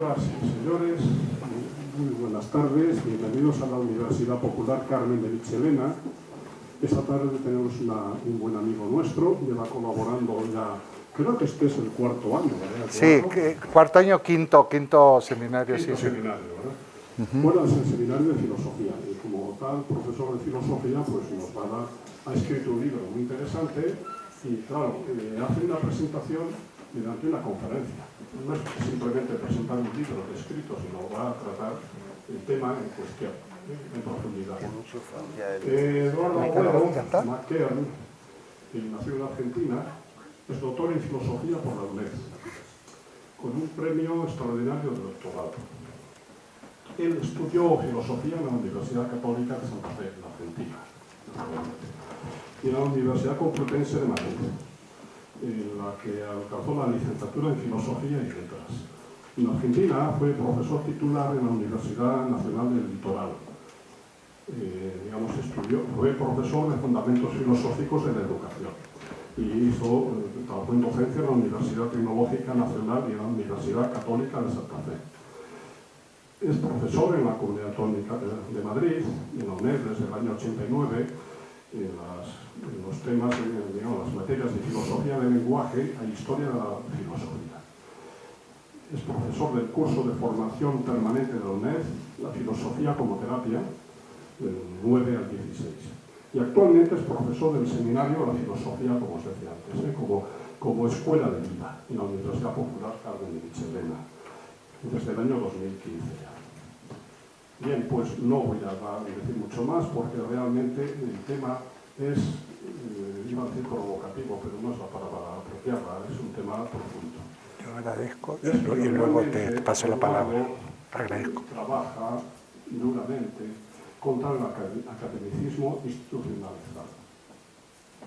Señoras y señores, muy buenas tardes, bienvenidos a la Universidad Popular Carmen de Michelena. Esta tarde tenemos un buen amigo nuestro, lleva colaborando ya, creo que este es el cuarto año, ¿verdad? Sí, cuarto año, quinto seminario. Quinto sí. seminario, ¿verdad? Bueno, es el seminario de filosofía, y como tal profesor de filosofía, pues ha escrito un libro muy interesante, y claro, hace una presentación mediante una conferencia. No es simplemente presentar un libro escrito, sino va a tratar el tema en cuestión, en profundidad. Eduardo Agüero Maquern, que nació en Argentina, es doctor en filosofía por la UNED, con un premio extraordinario de doctorado. Él estudió filosofía en la Universidad Católica de Santa Fe, en Argentina, y en la Universidad Complutense de Madrid, en la que alcanzó la licenciatura en Filosofía y Letras. En Argentina fue profesor titular en la Universidad Nacional del Litoral. Fue profesor de Fundamentos Filosóficos de la Educación y trabajó en docencia en la Universidad Tecnológica Nacional y en la Universidad Católica de Santa Fe. Es profesor en la Comunidad Autónoma de Madrid, en la UNED desde el año 89, en los temas, las materias de filosofía del lenguaje e historia de la filosofía. Es profesor del curso de formación permanente de la UNED, la filosofía como terapia, del 9 al 16. Y actualmente es profesor del seminario de la filosofía, como os decía antes, como escuela de vida en la Universidad Popular Carmen de Michelena, desde el año 2015. Bien, pues no voy a decir mucho más porque realmente el tema es, iba a decir provocativo, pero no es la palabra apropiada, es un tema profundo. Yo agradezco y luego te paso la palabra. Agradezco. Trabaja duramente contra el academicismo institucionalizado.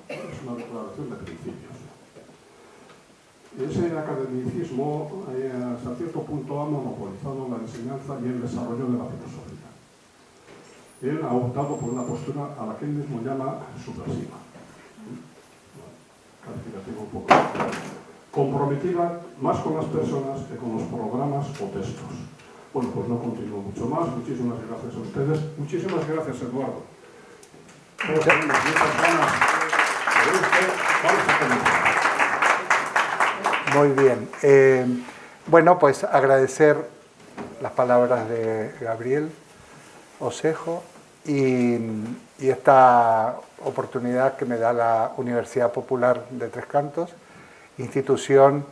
Es una declaración de principios. Ese academicismo hasta cierto punto ha monopolizado la enseñanza y el desarrollo de la filosofía. Él ha optado por una postura a la que él mismo llama subversiva, calificativo un poco, comprometida más con las personas que con los programas o textos. Bueno, pues no continúo mucho más. Muchísimas gracias a ustedes. Muchísimas gracias, Eduardo. Todos tenemos muchas ganas de usted. Vamos a comenzar. Muy bien. Bueno, pues agradecer las palabras de Gabriel Osejo y esta oportunidad que me da la Universidad Popular de Tres Cantos, institución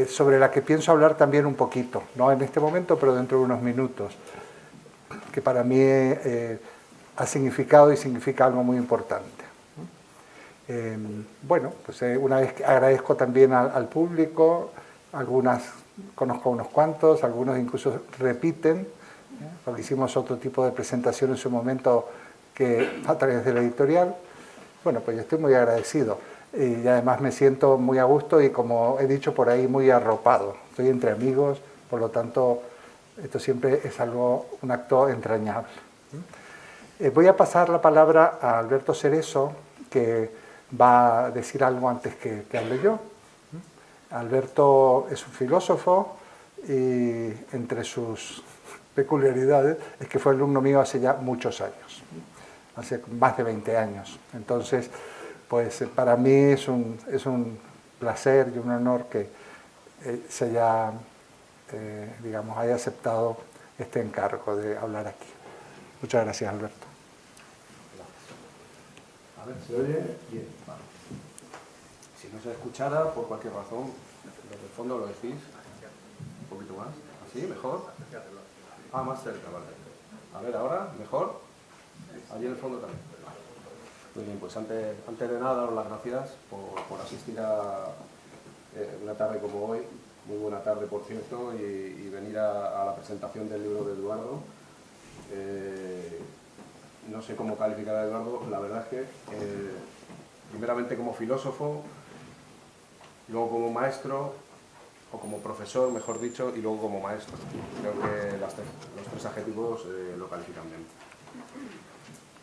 sobre la que pienso hablar también un poquito, no en este momento, pero dentro de unos minutos, que para mí ha significado y significa algo muy importante. Bueno, pues una vez que agradezco también al público, conozco unos cuantos, algunos incluso repiten, porque hicimos otro tipo de presentación en su momento que a través de la editorial. Bueno, pues yo estoy muy agradecido y además me siento muy a gusto y, como he dicho por ahí, muy arropado. Estoy entre amigos, por lo tanto, esto siempre es un acto entrañable. Voy a pasar la palabra a Alberto Cerezo, que va a decir algo antes que hable yo. Alberto es un filósofo y entre sus peculiaridades es que fue alumno mío hace ya muchos años, hace más de 20 años. Entonces, pues para mí es un placer y un honor que haya aceptado este encargo de hablar aquí. Muchas gracias, Alberto. A ver, ¿se oye? Bien, vale. Si no se escuchara, por cualquier razón, desde el fondo lo decís. Un poquito más. ¿Así? ¿Mejor? Ah, más cerca, vale. A ver, ahora, ¿mejor? Allí en el fondo también. Muy bien, pues antes de nada, daros las gracias por asistir a una tarde como hoy. Muy buena tarde, por cierto, y venir a la presentación del libro de Eduardo. No sé cómo calificar a Eduardo, la verdad es que primeramente como filósofo, luego como maestro, o como profesor, mejor dicho, y luego como maestro. Creo que los tres adjetivos lo califican bien.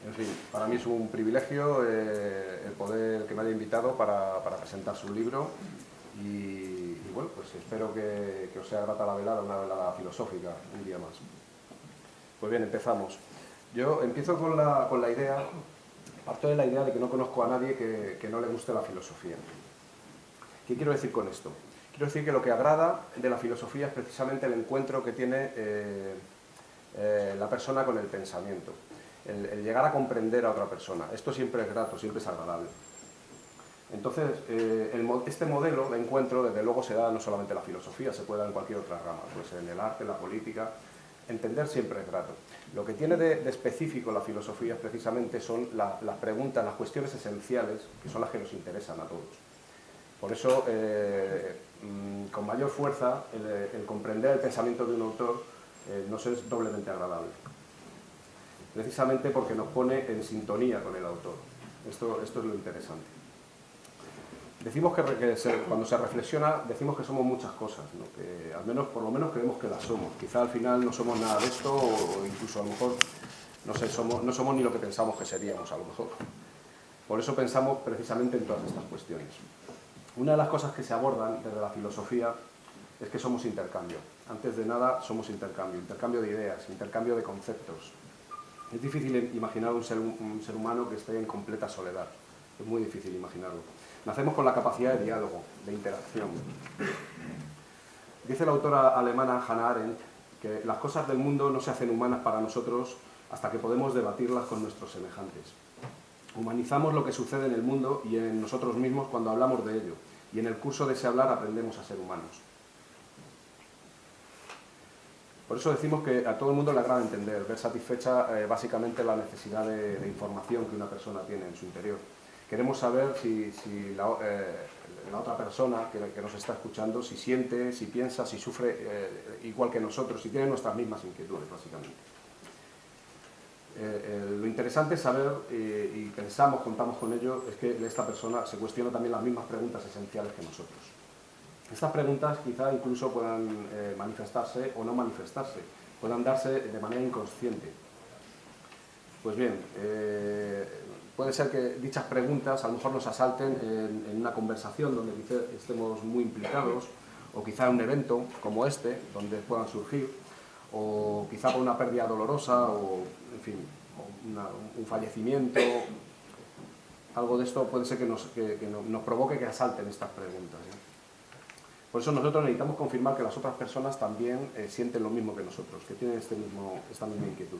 En fin, para mí es un privilegio el poder que me haya invitado para presentar su libro y bueno, pues espero que os sea grata la velada, una velada filosófica, un día más. Pues bien, empezamos. Yo empiezo con la idea, parto de la idea de que no conozco a nadie que no le guste la filosofía. ¿Qué quiero decir con esto? Quiero decir que lo que agrada de la filosofía es precisamente el encuentro que tiene la persona con el pensamiento, el llegar a comprender a otra persona. Esto siempre es grato, siempre es agradable. Entonces, este modelo de encuentro, desde luego, se da no solamente en la filosofía, se puede dar en cualquier otra rama, pues en el arte, en la política. Entender siempre es grato. Lo que tiene de específico la filosofía precisamente son las preguntas, las cuestiones esenciales, que son las que nos interesan a todos. Por eso, con mayor fuerza, el comprender el pensamiento de un autor nos es doblemente agradable. Precisamente porque nos pone en sintonía con el autor. Esto es lo interesante. Decimos que cuando se reflexiona, decimos que somos muchas cosas, ¿no? Que por lo menos creemos que las somos. Quizá al final no somos nada de esto, o incluso a lo mejor, no sé, no somos ni lo que pensamos que seríamos, a lo mejor. Por eso pensamos precisamente en todas estas cuestiones. Una de las cosas que se abordan desde la filosofía es que somos intercambio. Antes de nada, somos intercambio de ideas, intercambio de conceptos. Es difícil imaginar un ser humano que esté en completa soledad. Es muy difícil imaginarlo. Nacemos con la capacidad de diálogo, de interacción. Dice la autora alemana Hannah Arendt que las cosas del mundo no se hacen humanas para nosotros hasta que podemos debatirlas con nuestros semejantes. Humanizamos lo que sucede en el mundo y en nosotros mismos cuando hablamos de ello, y en el curso de ese hablar aprendemos a ser humanos. Por eso decimos que a todo el mundo le agrada entender, ver satisfecha básicamente la necesidad de información que una persona tiene en su interior. Queremos saber si la otra persona que nos está escuchando, si siente, si piensa, si sufre igual que nosotros, si tiene nuestras mismas inquietudes, básicamente. Lo interesante es saber, y contamos con ello, es que esta persona se cuestiona también las mismas preguntas esenciales que nosotros. Estas preguntas quizá incluso puedan manifestarse o no manifestarse, puedan darse de manera inconsciente. Pues bien, puede ser que dichas preguntas a lo mejor nos asalten en una conversación donde quizá estemos muy implicados, o quizá en un evento como este, donde puedan surgir, o quizá por una pérdida dolorosa, o en fin, un fallecimiento. Algo de esto puede ser que nos provoque que asalten estas preguntas, ¿eh? Por eso nosotros necesitamos confirmar que las otras personas también sienten lo mismo que nosotros, que tienen esta misma inquietud.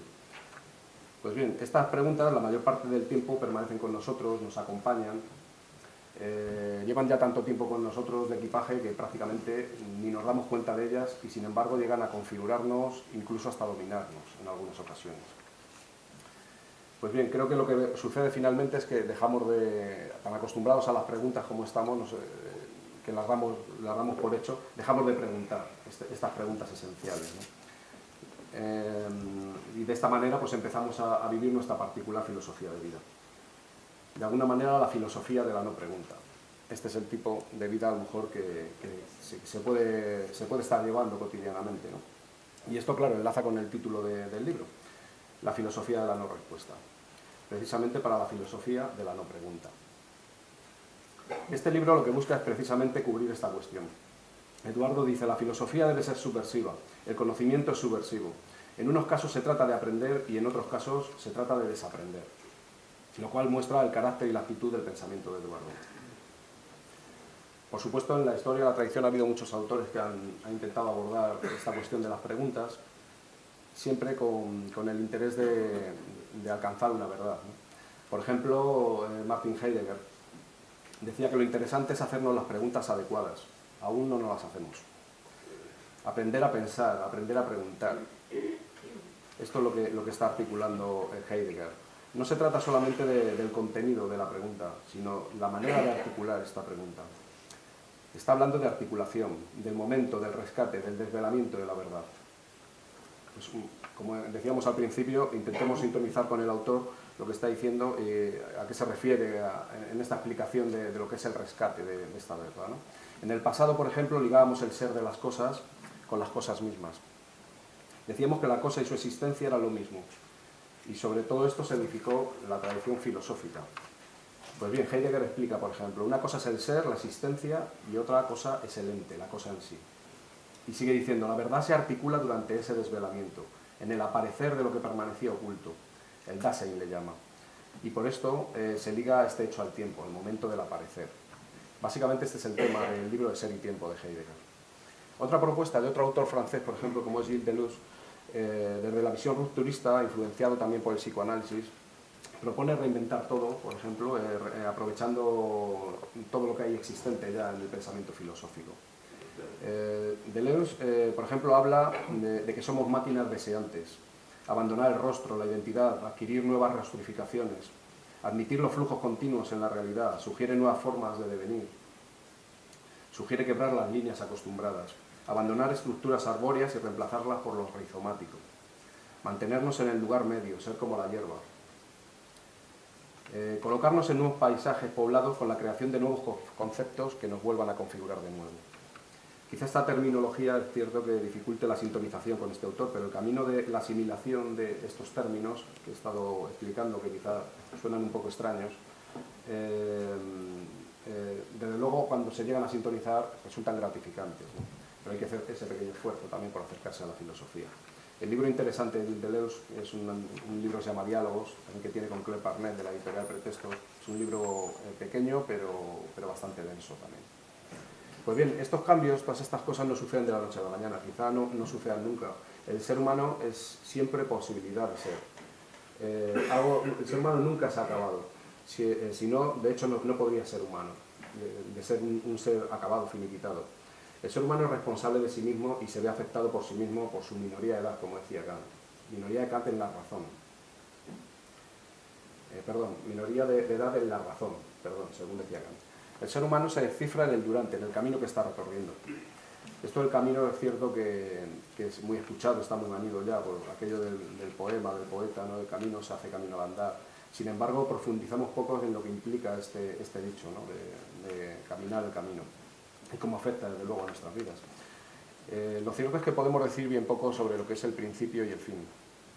Pues bien, estas preguntas la mayor parte del tiempo permanecen con nosotros, nos acompañan, llevan ya tanto tiempo con nosotros de equipaje que prácticamente ni nos damos cuenta de ellas y sin embargo llegan a configurarnos, incluso hasta dominarnos en algunas ocasiones. Pues bien, creo que lo que sucede finalmente es que dejamos tan acostumbrados a las preguntas como estamos, que las damos por hecho, dejamos de preguntar estas preguntas esenciales, ¿no? Y de esta manera pues empezamos a vivir nuestra particular filosofía de vida. De alguna manera la filosofía de la no pregunta. Este es el tipo de vida a lo mejor que se puede estar llevando cotidianamente, ¿no? Y esto, claro, enlaza con el título del libro, la filosofía de la no respuesta, precisamente para la filosofía de la no pregunta. Este libro lo que busca es precisamente cubrir esta cuestión. Eduardo dice, la filosofía debe ser subversiva, el conocimiento es subversivo. En unos casos se trata de aprender y en otros casos se trata de desaprender, lo cual muestra el carácter y la actitud del pensamiento de Eduardo. Por supuesto, en la historia de la tradición ha habido muchos autores que han intentado abordar esta cuestión de las preguntas, siempre con el interés de alcanzar una verdad, ¿no? Por ejemplo, Martin Heidegger decía que lo interesante es hacernos las preguntas adecuadas. Aún no nos las hacemos. Aprender a pensar, aprender a preguntar. Esto es lo que está articulando Heidegger. No se trata solamente del contenido de la pregunta, sino la manera de articular esta pregunta. Está hablando de articulación, del momento, del rescate, del desvelamiento de la verdad. Pues, como decíamos al principio, intentemos sintonizar con el autor lo que está diciendo, a qué se refiere en esta explicación de lo que es el rescate de esta verdad, ¿no? En el pasado, por ejemplo, ligábamos el ser de las cosas con las cosas mismas. Decíamos que la cosa y su existencia era lo mismo. Y sobre todo esto se edificó la tradición filosófica. Pues bien, Heidegger explica, por ejemplo, una cosa es el ser, la existencia, y otra cosa es el ente, la cosa en sí. Y sigue diciendo, la verdad se articula durante ese desvelamiento, en el aparecer de lo que permanecía oculto. El Dasein le llama. Y por esto se liga este hecho al tiempo, el momento del aparecer. Básicamente este es el tema del libro de Ser y Tiempo de Heidegger. Otra propuesta de otro autor francés, por ejemplo, como es Gilles Deleuze, desde la visión rupturista, influenciado también por el psicoanálisis, propone reinventar todo, por ejemplo, aprovechando todo lo que hay existente ya en el pensamiento filosófico. Deleuze, por ejemplo, habla de que somos máquinas deseantes, abandonar el rostro, la identidad, adquirir nuevas rastrificaciones, admitir los flujos continuos en la realidad, sugiere nuevas formas de devenir, sugiere quebrar las líneas acostumbradas, abandonar estructuras arbóreas y reemplazarlas por lo rizomático, mantenernos en el lugar medio, ser como la hierba, colocarnos en nuevos paisajes poblados con la creación de nuevos conceptos que nos vuelvan a configurar de nuevo. Quizá esta terminología es cierto que dificulte la sintonización con este autor, pero el camino de la asimilación de estos términos, que he estado explicando, que quizá suenan un poco extraños, desde luego cuando se llegan a sintonizar resultan gratificantes, ¿no? Pero hay que hacer ese pequeño esfuerzo también por acercarse a la filosofía. El libro interesante de Deleuze es un libro que se llama Diálogos, que tiene con Claire Parnet de la editorial Pretextos. Es un libro pequeño pero bastante denso también. Pues bien, estos cambios, todas estas cosas no suceden de la noche a la mañana, quizá no sucedan nunca. El ser humano es siempre posibilidad de ser. El ser humano nunca se ha acabado, si no, de hecho no podría ser humano, de ser un ser acabado, finiquitado. El ser humano es responsable de sí mismo y se ve afectado por sí mismo por su minoría de edad, como decía Kant. Minoría de Kant en la razón. Minoría de edad en la razón, según decía Kant. El ser humano se descifra en el durante, en el camino que está recorriendo. Esto del camino es cierto que es muy escuchado, está muy manido ya por aquello del poema, del poeta, ¿no? El camino se hace camino al andar. Sin embargo, profundizamos poco en lo que implica este dicho, ¿no? de caminar el camino y cómo afecta desde luego a nuestras vidas. Lo cierto es que podemos decir bien poco sobre lo que es el principio y el fin.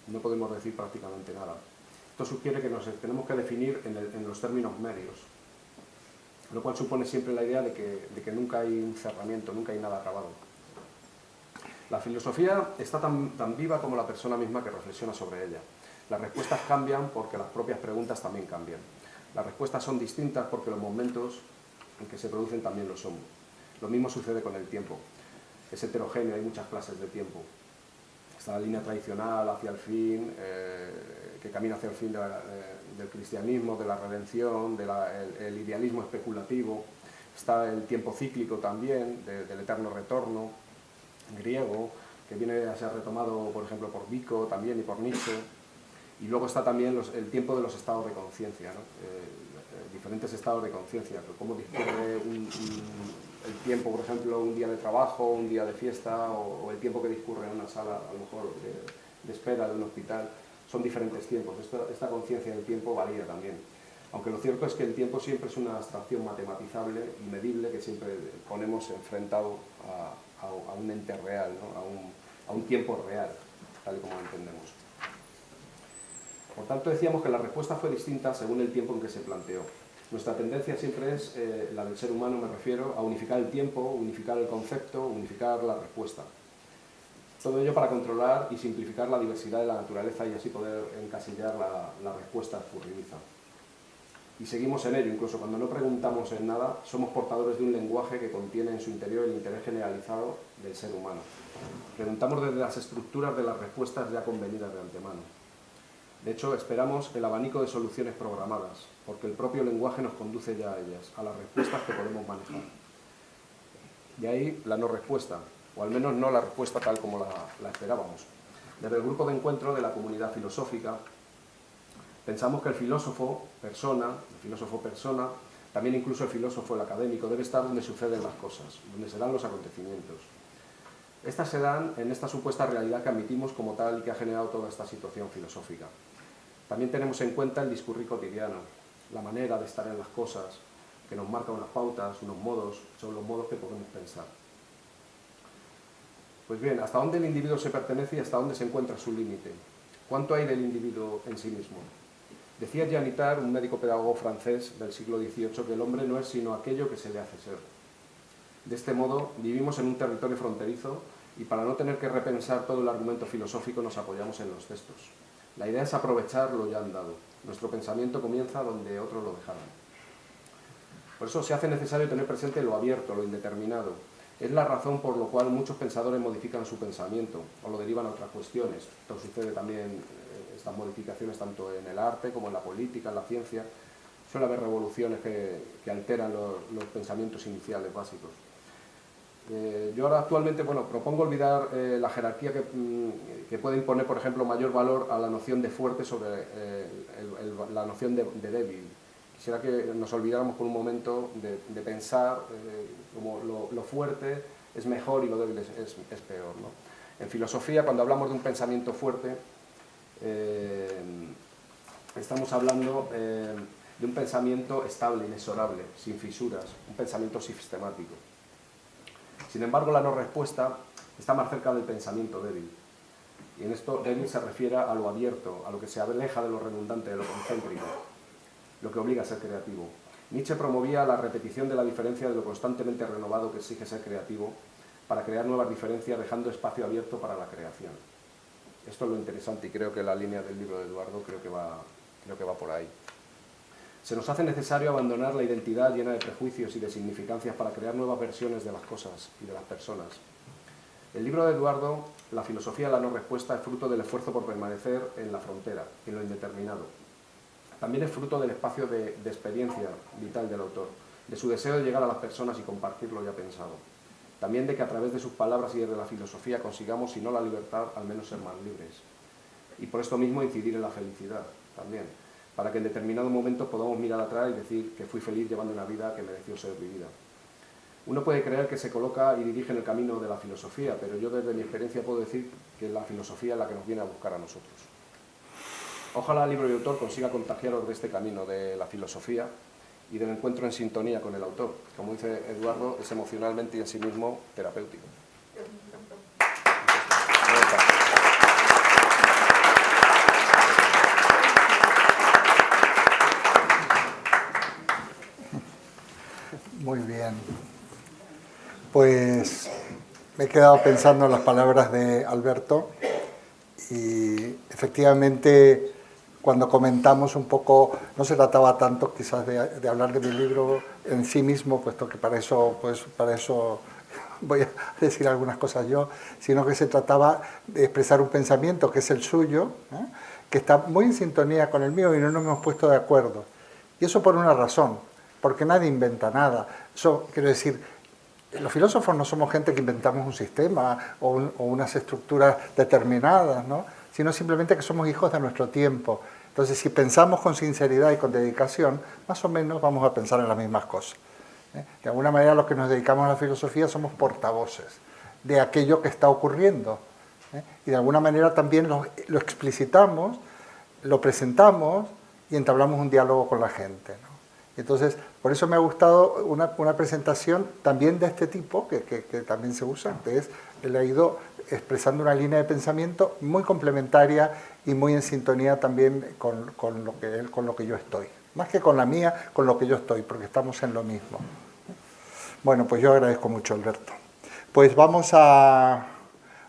No podemos decir prácticamente nada. Esto sugiere que nos tenemos que definir en los términos medios, lo cual supone siempre la idea de que nunca hay un cerramiento, nunca hay nada acabado. La filosofía está tan viva como la persona misma que reflexiona sobre ella. Las respuestas cambian porque las propias preguntas también cambian. Las respuestas son distintas porque los momentos en que se producen también lo son. Lo mismo sucede con el tiempo. Es heterogéneo, hay muchas clases de tiempo. Está la línea tradicional hacia el fin, que camina hacia el fin del cristianismo, de la redención, el idealismo especulativo. Está el tiempo cíclico también, del eterno retorno griego, que viene a ser retomado, por ejemplo, por Vico también y por Nietzsche. Y luego está también el tiempo de los estados de conciencia, ¿no? Diferentes estados de conciencia, cómo discurre el tiempo, por ejemplo, un día de trabajo, un día de fiesta, o el tiempo que discurre en una sala, a lo mejor, de espera de un hospital. Son diferentes tiempos. Esta conciencia del tiempo varía también. Aunque lo cierto es que el tiempo siempre es una abstracción matematizable y medible que siempre ponemos enfrentado a un ente real, ¿no? a un tiempo real, tal y como lo entendemos. Por tanto, decíamos que la respuesta fue distinta según el tiempo en que se planteó. Nuestra tendencia siempre es, la del ser humano me refiero, a unificar el tiempo, unificar el concepto, unificar la respuesta. Todo ello para controlar y simplificar la diversidad de la naturaleza y así poder encasillar la respuesta escurridiza. Y seguimos en ello, incluso cuando no preguntamos en nada, somos portadores de un lenguaje que contiene en su interior el interés generalizado del ser humano. Preguntamos desde las estructuras de las respuestas ya convenidas de antemano. De hecho, esperamos el abanico de soluciones programadas, porque el propio lenguaje nos conduce ya a ellas, a las respuestas que podemos manejar. De ahí la no respuesta, o al menos no la respuesta tal como la esperábamos. Desde el grupo de encuentro de la comunidad filosófica, pensamos que el filósofo persona, también incluso el filósofo, el académico, debe estar donde suceden las cosas, donde se dan los acontecimientos. Estas se dan en esta supuesta realidad que admitimos como tal y que ha generado toda esta situación filosófica. También tenemos en cuenta el discurrir cotidiano, la manera de estar en las cosas, que nos marca unas pautas, unos modos, son los modos que podemos pensar. Pues bien, ¿hasta dónde el individuo se pertenece y hasta dónde se encuentra su límite? ¿Cuánto hay del individuo en sí mismo? Decía Jean Itard, un médico pedagogo francés del siglo XVIII, que el hombre no es sino aquello que se le hace ser. De este modo, vivimos en un territorio fronterizo y para no tener que repensar todo el argumento filosófico nos apoyamos en los textos. La idea es aprovechar lo ya andado. Nuestro pensamiento comienza donde otros lo dejaron. Por eso se hace necesario tener presente lo abierto, lo indeterminado. Es la razón por la cual muchos pensadores modifican su pensamiento o lo derivan a otras cuestiones. Esto sucede también, estas modificaciones, tanto en el arte como en la política, en la ciencia. Suele haber revoluciones que alteran los pensamientos iniciales básicos. Yo ahora actualmente propongo olvidar la jerarquía que puede imponer, por ejemplo, mayor valor a la noción de fuerte sobre la noción de débil. Quisiera que nos olvidáramos por un momento de pensar como lo fuerte es mejor y lo débil es peor, ¿no? En filosofía, cuando hablamos de un pensamiento fuerte, estamos hablando de un pensamiento estable, inexorable, sin fisuras, un pensamiento sistemático. Sin embargo, la no respuesta está más cerca del pensamiento débil. Y en esto débil se refiere a lo abierto, a lo que se aleja de lo redundante, de lo concéntrico, lo que obliga a ser creativo. Nietzsche promovía la repetición de la diferencia de lo constantemente renovado que exige ser creativo para crear nuevas diferencias, dejando espacio abierto para la creación. Esto es lo interesante y creo que la línea del libro de Eduardo creo que va por ahí. Se nos hace necesario abandonar la identidad llena de prejuicios y de significancias para crear nuevas versiones de las cosas y de las personas. El libro de Eduardo, La filosofía de la no respuesta, es fruto del esfuerzo por permanecer en la frontera, en lo indeterminado. También es fruto del espacio de experiencia vital del autor, de su deseo de llegar a las personas y compartir lo ya pensado. También de que a través de sus palabras y de la filosofía consigamos, si no la libertad, al menos ser más libres. Y por esto mismo incidir en la felicidad también, para que en determinado momento podamos mirar atrás y decir que fui feliz llevando una vida que mereció ser vivida. Uno puede creer que se coloca y dirige en el camino de la filosofía, pero yo desde mi experiencia puedo decir que la filosofía es la que nos viene a buscar a nosotros. Ojalá el libro y autor consiga contagiaros de este camino de la filosofía y del encuentro en sintonía con el autor. Como dice Eduardo, es emocionalmente y en sí mismo terapéutico. Muy bien. Pues me he quedado pensando en las palabras de Alberto y efectivamente cuando comentamos un poco, no se trataba tanto quizás de hablar de mi libro en sí mismo, puesto que para eso voy a decir algunas cosas yo, sino que se trataba de expresar un pensamiento que es el suyo, que está muy en sintonía con el mío y no nos hemos puesto de acuerdo. Y eso por una razón, porque nadie inventa nada. Eso, quiero decir, los filósofos no somos gente que inventamos un sistema o unas estructuras determinadas, ¿no? Sino simplemente que somos hijos de nuestro tiempo. Entonces, si pensamos con sinceridad y con dedicación, más o menos vamos a pensar en las mismas cosas. De alguna manera, los que nos dedicamos a la filosofía somos portavoces de aquello que está ocurriendo. Y de alguna manera también lo explicitamos, lo presentamos y entablamos un diálogo con la gente, ¿no? Entonces, por eso me ha gustado una presentación también de este tipo, que también se usa, que es, él ha ido expresando una línea de pensamiento muy complementaria y muy en sintonía también con lo que yo estoy. Más que con la mía, con lo que yo estoy, porque estamos en lo mismo. Bueno, pues yo agradezco mucho, Alberto. Pues voy a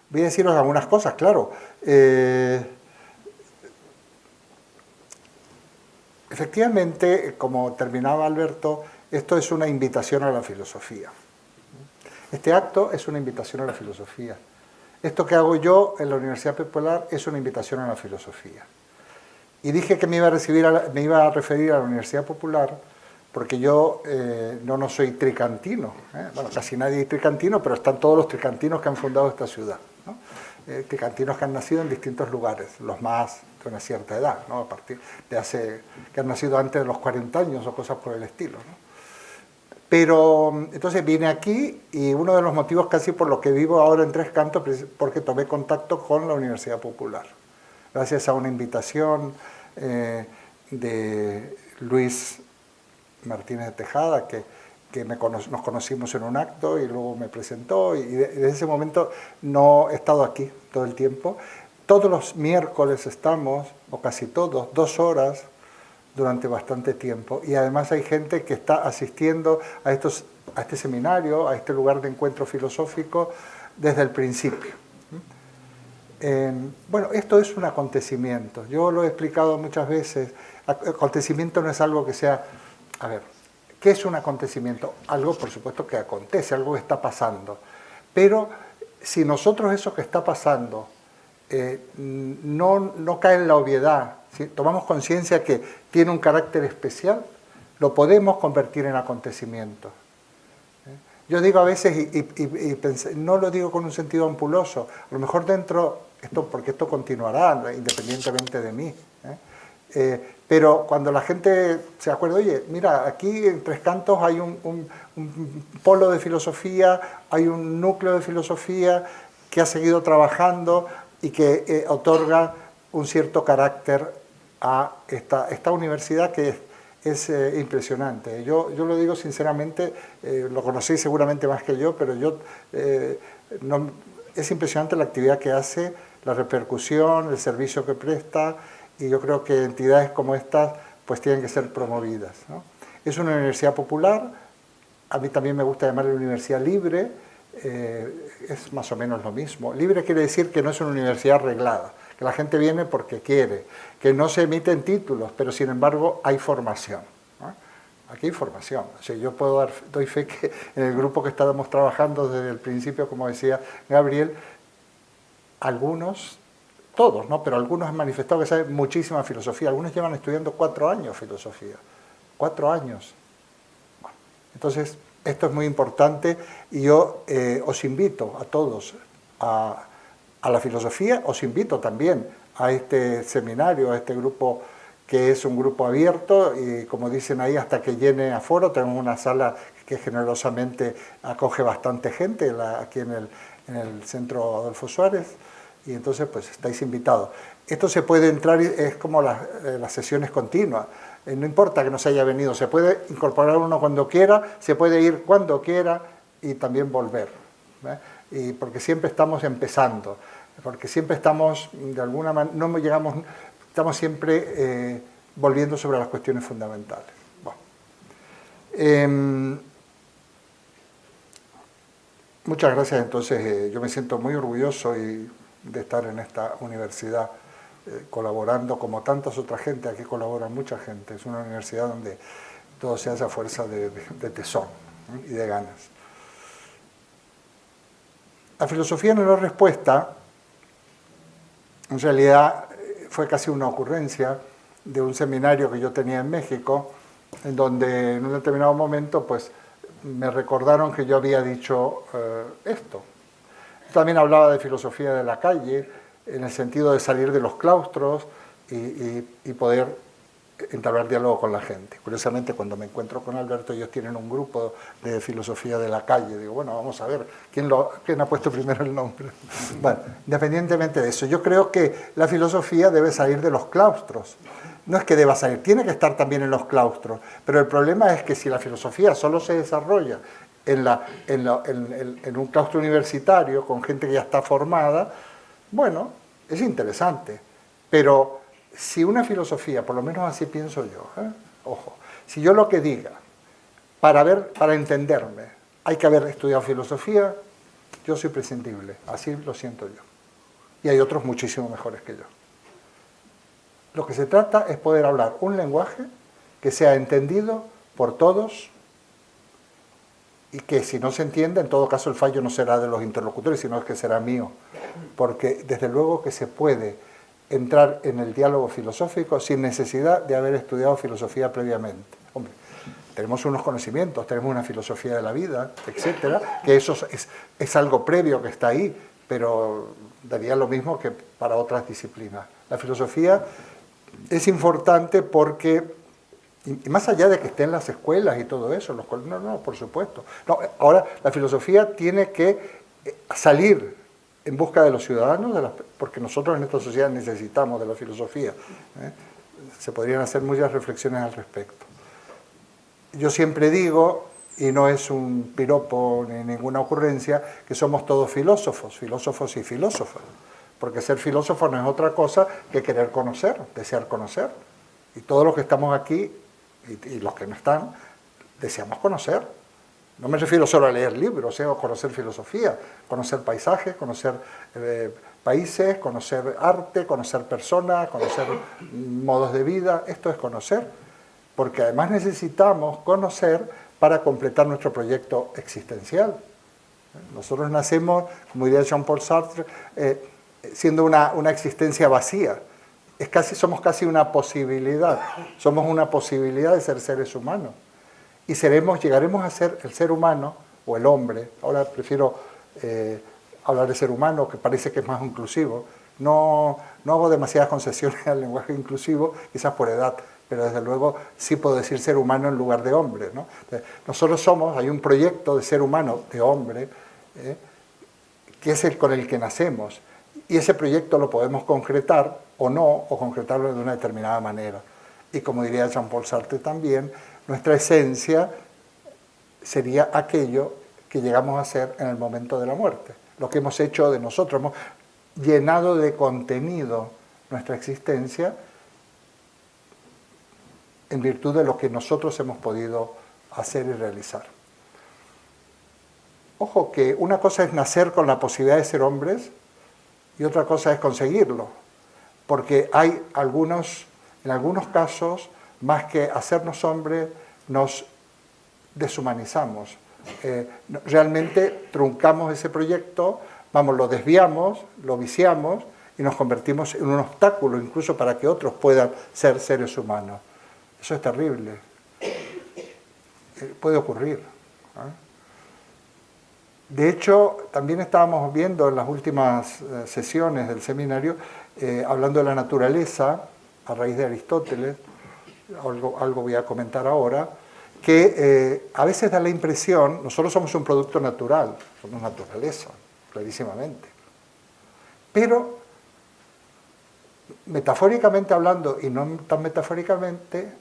deciros algunas cosas, claro. Efectivamente, como terminaba Alberto, esto es una invitación a la filosofía. Este acto es una invitación a la filosofía. Esto que hago yo en la Universidad Popular es una invitación a la filosofía. Y dije que me iba a referir a la Universidad Popular porque yo no soy tricantino. Bueno, casi nadie es tricantino, pero están todos los tricantinos que han fundado esta ciudad, ¿no? Tricantinos que han nacido en distintos lugares, los más de una cierta edad, ¿no? A partir de que han nacido antes de los 40 años o cosas por el estilo, ¿no? Pero entonces vine aquí y uno de los motivos casi por los que vivo ahora en Tres Cantos es porque tomé contacto con la Universidad Popular. Gracias a una invitación de Luis Martínez de Tejada, que nos conocimos en un acto y luego me presentó y desde ese momento no he estado aquí todo el tiempo. Todos los miércoles estamos, o casi todos, 2 horas durante bastante tiempo. Y además hay gente que está asistiendo a este seminario, a este lugar de encuentro filosófico desde el principio. Bueno, esto es un acontecimiento. Yo lo he explicado muchas veces. Acontecimiento no es algo que sea... A ver, ¿qué es un acontecimiento? Algo, por supuesto, que acontece, algo que está pasando. Pero si nosotros eso que está pasando no cae en la obviedad, si tomamos conciencia que tiene un carácter especial, lo podemos convertir en acontecimiento. Yo digo a veces, no lo digo con un sentido ampuloso, a lo mejor porque esto continuará independientemente de mí, pero cuando la gente se acuerda, oye, mira, aquí en Tres Cantos hay un polo de filosofía, hay un núcleo de filosofía que ha seguido trabajando y que otorga un cierto carácter a esta universidad que es impresionante. Yo lo digo sinceramente, lo conocéis seguramente más que yo, pero es impresionante la actividad que hace, la repercusión, el servicio que presta, y yo creo que entidades como estas pues tienen que ser promovidas, ¿no? Es una universidad popular, a mí también me gusta llamarla universidad libre, es más o menos lo mismo. Libre quiere decir que no es una universidad arreglada, que la gente viene porque quiere, que no se emiten títulos, pero sin embargo hay formación, ¿no? Aquí hay formación. O sea, yo doy fe que en el grupo que estábamos trabajando desde el principio, como decía Gabriel, todos, ¿no? Pero algunos han manifestado que saben muchísima filosofía, algunos llevan estudiando 4 años filosofía, 4 años. Bueno, entonces, esto es muy importante y yo os invito a todos a la filosofía, os invito también a este seminario, a este grupo que es un grupo abierto y como dicen ahí hasta que llene aforo. Tenemos una sala que generosamente acoge bastante gente aquí en el Centro Adolfo Suárez y entonces pues estáis invitados. Esto se puede entrar, es como las sesiones continuas, no importa que no se haya venido, se puede incorporar uno cuando quiera, se puede ir cuando quiera y también volver, ¿eh? Y porque siempre estamos empezando, porque siempre estamos, de alguna manera, estamos siempre volviendo sobre las cuestiones fundamentales. Bueno. Muchas gracias, entonces yo me siento muy orgulloso de estar en esta universidad colaborando como tantas otras gente, aquí colabora mucha gente, es una universidad donde todo se hace a fuerza de tesón, ¿eh? Y de ganas. La filosofía no es respuesta, en realidad fue casi una ocurrencia de un seminario que yo tenía en México, en donde en un determinado momento pues me recordaron que yo había dicho esto. También hablaba de filosofía de la calle, en el sentido de salir de los claustros y poder entablar diálogo con la gente. Curiosamente, cuando me encuentro con Alberto, ellos tienen un grupo de filosofía de la calle. Digo, bueno, vamos a ver, ¿quién ha puesto primero el nombre? Bueno, independientemente de eso, yo creo que la filosofía debe salir de los claustros. No es que deba salir, tiene que estar también en los claustros. Pero el problema es que si la filosofía solo se desarrolla en un claustro universitario, con gente que ya está formada, bueno, es interesante, pero si una filosofía, por lo menos así pienso yo, ojo, si yo lo que diga, para entenderme, hay que haber estudiado filosofía, yo soy prescindible, así lo siento yo. Y hay otros muchísimo mejores que yo. Lo que se trata es poder hablar un lenguaje que sea entendido por todos y que si no se entiende, en todo caso el fallo no será de los interlocutores, sino que será mío. Porque desde luego que se puede entrar en el diálogo filosófico sin necesidad de haber estudiado filosofía previamente. Hombre, tenemos unos conocimientos, tenemos una filosofía de la vida, etcétera, que eso es algo previo que está ahí, pero daría lo mismo que para otras disciplinas. La filosofía es importante porque, y más allá de que esté en las escuelas y todo eso, no, por supuesto. No, ahora la filosofía tiene que salir en busca de los ciudadanos, porque nosotros en esta sociedad necesitamos de la filosofía, ¿eh? Se podrían hacer muchas reflexiones al respecto. Yo siempre digo, y no es un piropo ni ninguna ocurrencia, que somos todos filósofos y filósofas, porque ser filósofo no es otra cosa que querer conocer, desear conocer. Y todos los que estamos aquí, y los que no están, deseamos conocer. No me refiero solo a leer libros, o conocer filosofía, conocer paisajes, conocer países, conocer arte, conocer personas, conocer modos de vida. Esto es conocer, porque además necesitamos conocer para completar nuestro proyecto existencial. Nosotros nacemos, como diría Jean-Paul Sartre, siendo una existencia vacía. Somos casi una posibilidad, somos una posibilidad de ser seres humanos. Y llegaremos a ser el ser humano, o el hombre, ahora prefiero hablar de ser humano, que parece que es más inclusivo. No hago demasiadas concesiones al lenguaje inclusivo, quizás por edad, pero desde luego sí puedo decir ser humano en lugar de hombre, ¿no? Nosotros hay un proyecto de ser humano, de hombre, que es el con el que nacemos. Y ese proyecto lo podemos concretar o no, o concretarlo de una determinada manera. Y como diría Jean-Paul Sartre también, nuestra esencia sería aquello que llegamos a ser en el momento de la muerte. Lo que hemos hecho de nosotros, hemos llenado de contenido nuestra existencia en virtud de lo que nosotros hemos podido hacer y realizar. Ojo que una cosa es nacer con la posibilidad de ser hombres y otra cosa es conseguirlo, porque hay en algunos casos, más que hacernos hombres, nos deshumanizamos. Realmente truncamos ese proyecto, lo desviamos, lo viciamos y nos convertimos en un obstáculo incluso para que otros puedan ser seres humanos. Eso es terrible. Puede ocurrir. De hecho, también estábamos viendo en las últimas sesiones del seminario, hablando de la naturaleza, a raíz de Aristóteles, algo voy a comentar ahora, que a veces da la impresión, nosotros somos un producto natural, somos naturaleza, clarísimamente. Pero, metafóricamente hablando, y no tan metafóricamente,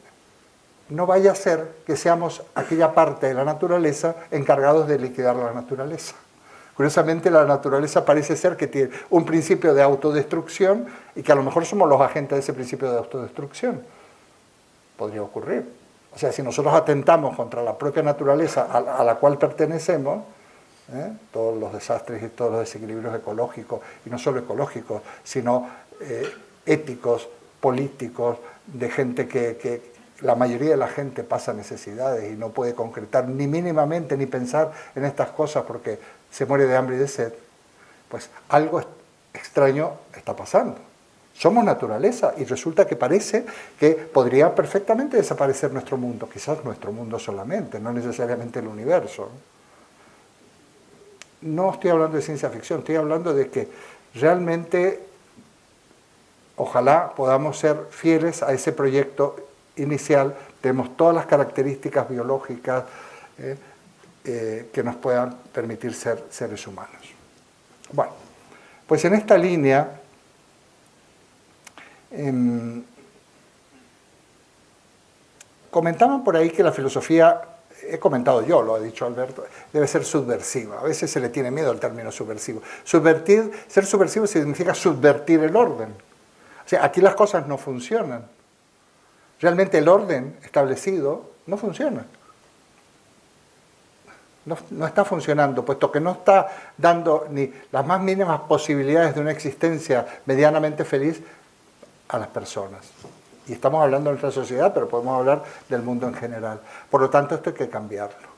no vaya a ser que seamos aquella parte de la naturaleza encargados de liquidar la naturaleza. Curiosamente, la naturaleza parece ser que tiene un principio de autodestrucción y que a lo mejor somos los agentes de ese principio de autodestrucción. Podría ocurrir. O sea, si nosotros atentamos contra la propia naturaleza a la cual pertenecemos, todos los desastres y todos los desequilibrios ecológicos, y no solo ecológicos, sino éticos, políticos, de gente que la mayoría de la gente pasa necesidades y no puede concretar ni mínimamente ni pensar en estas cosas porque se muere de hambre y de sed, pues algo extraño está pasando. Somos naturaleza y resulta que parece que podría perfectamente desaparecer nuestro mundo, quizás nuestro mundo solamente, no necesariamente el universo. No estoy hablando de ciencia ficción, estoy hablando de que realmente ojalá podamos ser fieles a ese proyecto inicial, tenemos todas las características biológicas que nos puedan permitir ser seres humanos. Bueno, pues en esta línea comentaban por ahí que la filosofía, he comentado yo, lo ha dicho Alberto, debe ser subversiva. A veces se le tiene miedo al término subversivo. Ser subversivo significa subvertir el orden. O sea, aquí las cosas no funcionan. Realmente el orden establecido no funciona. No está funcionando, puesto que no está dando ni las más mínimas posibilidades de una existencia medianamente feliz a las personas. Y estamos hablando de nuestra sociedad, pero podemos hablar del mundo en general. Por lo tanto, esto hay que cambiarlo.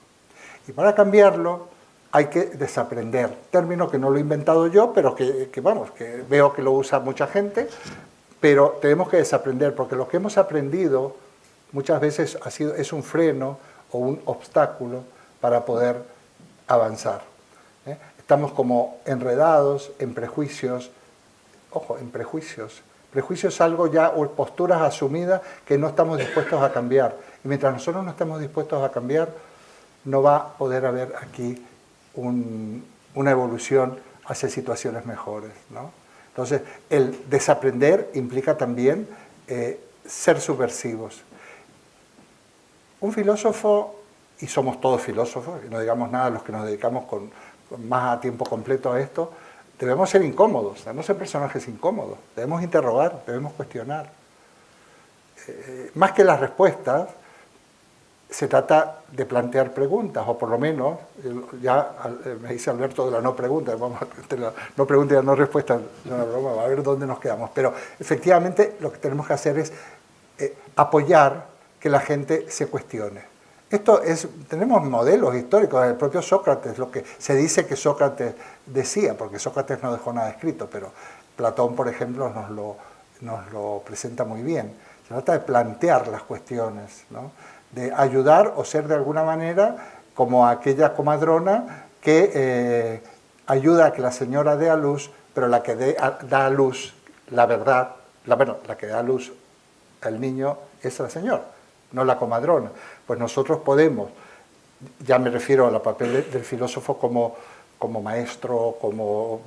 Y para cambiarlo hay que desaprender. Término que no lo he inventado yo, pero que veo que lo usa mucha gente, pero tenemos que desaprender, porque lo que hemos aprendido muchas veces es un freno o un obstáculo para poder avanzar. Estamos como enredados en prejuicios, ojo, en prejuicios. Prejuicios es algo ya, o posturas asumidas que no estamos dispuestos a cambiar. Y mientras nosotros no estemos dispuestos a cambiar, no va a poder haber aquí una evolución hacia situaciones mejores, ¿no? Entonces, el desaprender implica también ser subversivos. Un filósofo, y somos todos filósofos, y no digamos nada los que nos dedicamos más a tiempo completo a esto, debemos ser incómodos, debemos ser personajes incómodos, debemos interrogar, debemos cuestionar. más que las respuestas, se trata de plantear preguntas, o por lo menos, ya me dice Alberto de la no pregunta, vamos a la no pregunta y la no respuesta, no, broma, a ver dónde nos quedamos. Pero efectivamente lo que tenemos que hacer es apoyar que la gente se cuestione. Tenemos modelos históricos del propio Sócrates, lo que se dice que Sócrates decía, porque Sócrates no dejó nada escrito, pero Platón, por ejemplo, nos lo presenta muy bien. Se trata de plantear las cuestiones, ¿no? De ayudar o ser de alguna manera como aquella comadrona que ayuda a que la señora dé a luz, pero la que da a luz la verdad, la que da a luz al niño es la señora, no la comadrona. Pues nosotros podemos, ya me refiero al papel del filósofo como maestro, como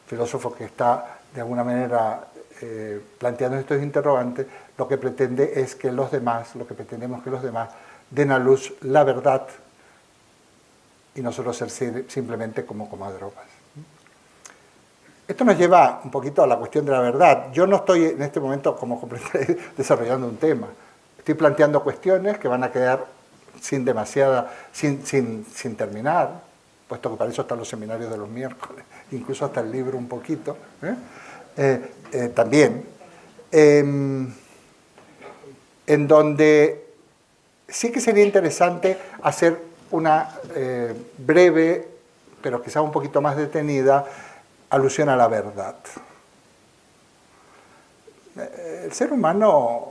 filósofo que está de alguna manera planteando estos interrogantes, lo que pretende es que los demás, lo que pretendemos que los demás den a luz la verdad y nosotros ser simplemente como comadronas. Esto nos lleva un poquito a la cuestión de la verdad. Yo no estoy en este momento, como comprenderéis, desarrollando un tema. Estoy planteando cuestiones que van a quedar sin terminar, puesto que para eso están los seminarios de los miércoles, incluso hasta el libro un poquito, también, en donde sí que sería interesante hacer una breve, pero quizá un poquito más detenida, alusión a la verdad. El ser humano,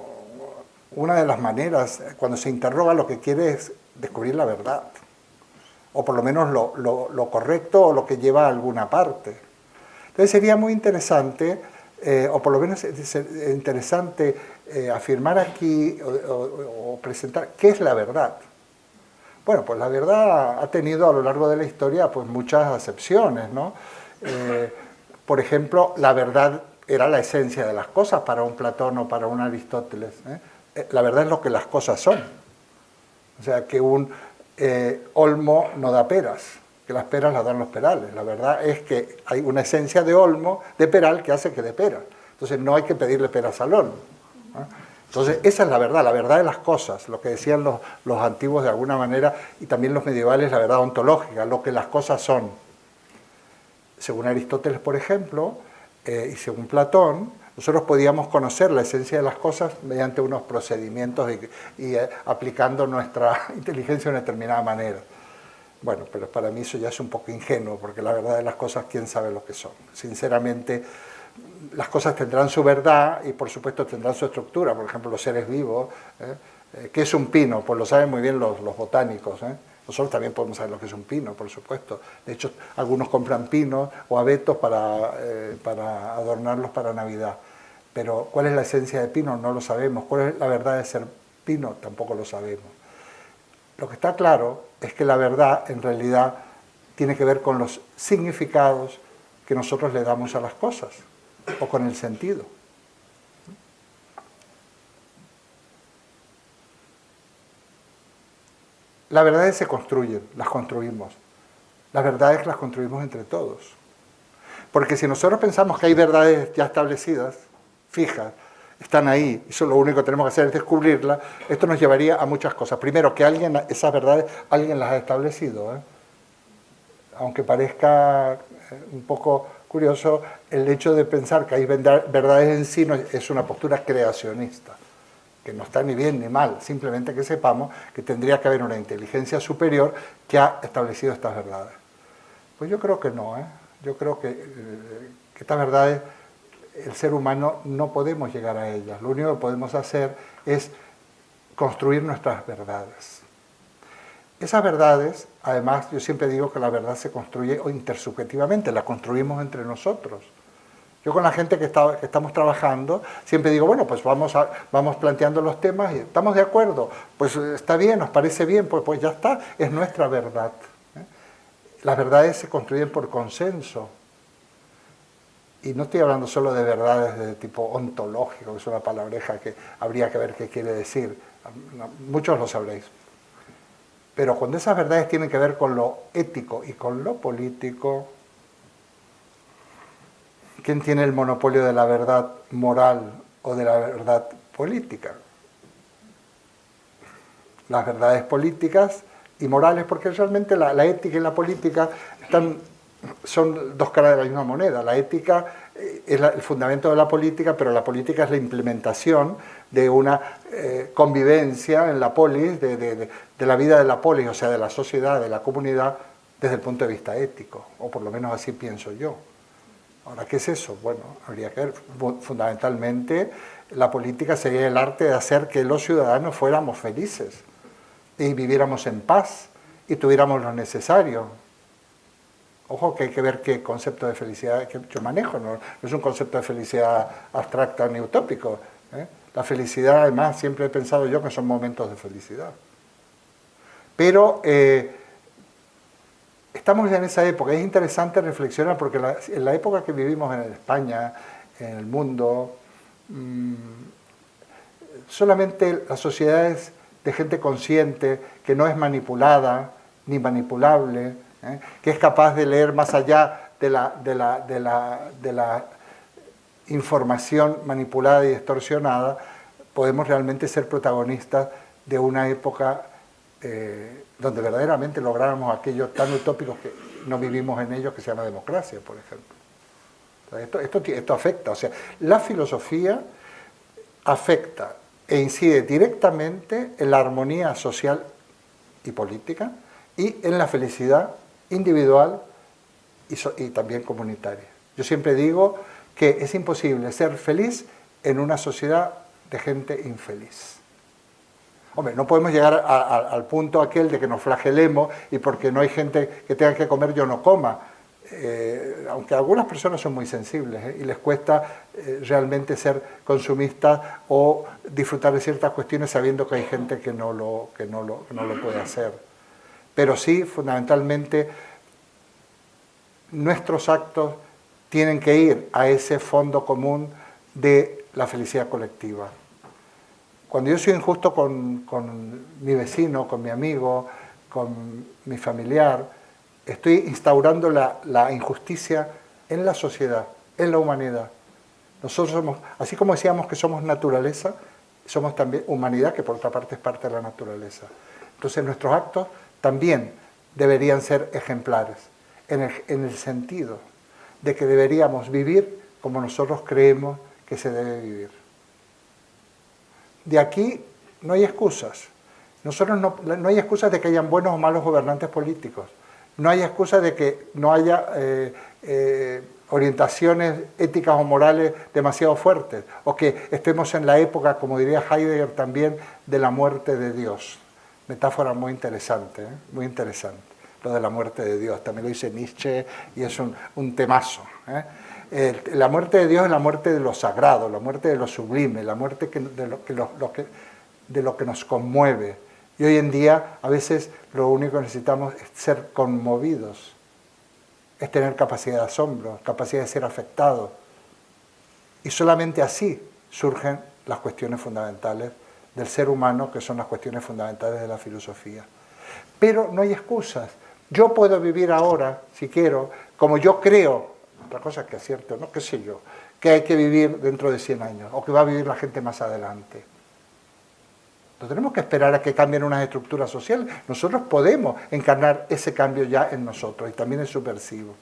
una de las maneras, cuando se interroga, lo que quiere es descubrir la verdad, o por lo menos lo correcto o lo que lleva a alguna parte. Entonces sería muy interesante, o por lo menos interesante afirmar aquí o presentar qué es la verdad. Bueno, pues la verdad ha tenido a lo largo de la historia pues muchas acepciones, ¿no? Por ejemplo, la verdad era la esencia de las cosas para un Platón o para un Aristóteles. La verdad es lo que las cosas son. O sea, que un olmo no da peras, que las peras las dan los perales. La verdad es que hay una esencia de olmo, de peral, que hace que dé peras. Entonces no hay que pedirle peras al olmo. Entonces esa es la verdad de las cosas, lo que decían los antiguos de alguna manera, y también los medievales, la verdad ontológica, lo que las cosas son. Según Aristóteles, por ejemplo, y según Platón, nosotros podíamos conocer la esencia de las cosas mediante unos procedimientos y aplicando nuestra inteligencia de una determinada manera. Bueno, pero para mí eso ya es un poco ingenuo, porque la verdad de las cosas, ¿quién sabe lo que son? Sinceramente, las cosas tendrán su verdad y por supuesto tendrán su estructura. Por ejemplo, los seres vivos. ¿Qué es un pino? Pues lo saben muy bien los botánicos. Nosotros también podemos saber lo que es un pino, por supuesto. De hecho, algunos compran pinos o abetos para adornarlos para Navidad. Pero ¿cuál es la esencia de pino? No lo sabemos. ¿Cuál es la verdad de ser pino? Tampoco lo sabemos. Lo que está claro es que la verdad en realidad tiene que ver con los significados que nosotros le damos a las cosas, o con el sentido. Las verdades se construyen, las construimos. Las verdades las construimos entre todos. Porque si nosotros pensamos que hay verdades ya establecidas, fijas, están ahí, y eso lo único que tenemos que hacer es descubrirlas, esto nos llevaría a muchas cosas. Primero, que esas verdades alguien las ha establecido. Aunque parezca un poco curioso, el hecho de pensar que hay verdades en sí es una postura creacionista, que no está ni bien ni mal, simplemente que sepamos que tendría que haber una inteligencia superior que ha establecido estas verdades. Pues yo creo que no, yo creo que estas verdades, el ser humano no podemos llegar a ellas, lo único que podemos hacer es construir nuestras verdades. Esas verdades, además, yo siempre digo que la verdad se construye intersubjetivamente, la construimos entre nosotros. Yo con la gente que estamos trabajando, siempre digo, bueno, pues vamos planteando los temas y estamos de acuerdo, pues está bien, nos parece bien, pues ya está, es nuestra verdad. Las verdades se construyen por consenso. Y no estoy hablando solo de verdades de tipo ontológico, que es una palabreja que habría que ver qué quiere decir. Muchos lo sabréis. Pero cuando esas verdades tienen que ver con lo ético y con lo político, ¿quién tiene el monopolio de la verdad moral o de la verdad política. Las verdades políticas y morales, porque realmente la ética y la política son dos caras de la misma moneda. La ética es el fundamento de la política, pero la política es la implementación de una convivencia en la polis, de la vida de la polis, o sea, de la sociedad, de la comunidad, desde el punto de vista ético, o por lo menos así pienso yo. Ahora, ¿qué es eso? Bueno, habría que ver. Fundamentalmente, la política sería el arte de hacer que los ciudadanos fuéramos felices y viviéramos en paz y tuviéramos lo necesario. Ojo que hay que ver qué concepto de felicidad que yo manejo, no es un concepto de felicidad abstracta ni utópico. La felicidad, además, siempre he pensado yo que son momentos de felicidad. Pero estamos ya en esa época, es interesante reflexionar porque en la época que vivimos en España, en el mundo, solamente las sociedades de gente consciente, que no es manipulada ni manipulable, que es capaz de leer más allá de la información manipulada y distorsionada, podemos realmente ser protagonistas de una época donde verdaderamente lográramos aquello tan utópico que no vivimos en ellos, que se llama democracia, por ejemplo. Esto afecta, o sea, la filosofía afecta e incide directamente en la armonía social y política y en la felicidad individual y también comunitaria. Yo siempre digo que es imposible ser feliz en una sociedad de gente infeliz. Hombre, no podemos llegar al punto aquel de que nos flagelemos y porque no hay gente que tenga que comer yo no coma. Aunque algunas personas son muy sensibles y les cuesta realmente ser consumistas o disfrutar de ciertas cuestiones sabiendo que hay gente que no lo puede hacer. Pero sí, fundamentalmente, nuestros actos tienen que ir a ese fondo común de la felicidad colectiva. Cuando yo soy injusto con mi vecino, con mi amigo, con mi familiar, estoy instaurando la injusticia en la sociedad, en la humanidad. Nosotros somos, así como decíamos que somos naturaleza, somos también humanidad, que por otra parte es parte de la naturaleza. Entonces nuestros actos también deberían ser ejemplares, en el sentido de que deberíamos vivir como nosotros creemos que se debe vivir. De aquí no hay excusas. No hay excusas de que hayan buenos o malos gobernantes políticos. No hay excusa de que no haya orientaciones éticas o morales demasiado fuertes, o que estemos en la época, como diría Heidegger también, de la muerte de Dios. Metáfora muy interesante, muy interesante, lo de la muerte de Dios. También lo dice Nietzsche y es un temazo. La muerte de Dios es la muerte de lo sagrado, la muerte de lo sublime, la muerte de lo que nos conmueve. Y hoy en día, a veces, lo único que necesitamos es ser conmovidos, es tener capacidad de asombro, capacidad de ser afectados. Y solamente así surgen las cuestiones fundamentales del ser humano, que son las cuestiones fundamentales de la filosofía. Pero no hay excusas. Yo puedo vivir ahora, si quiero, como yo creo, otra cosa es que es cierto, ¿no? ¿Qué sé yo? Que hay que vivir dentro de 100 años, o que va a vivir la gente más adelante. No tenemos que esperar a que cambien unas estructuras sociales. Nosotros podemos encarnar ese cambio ya en nosotros y también es subversivo.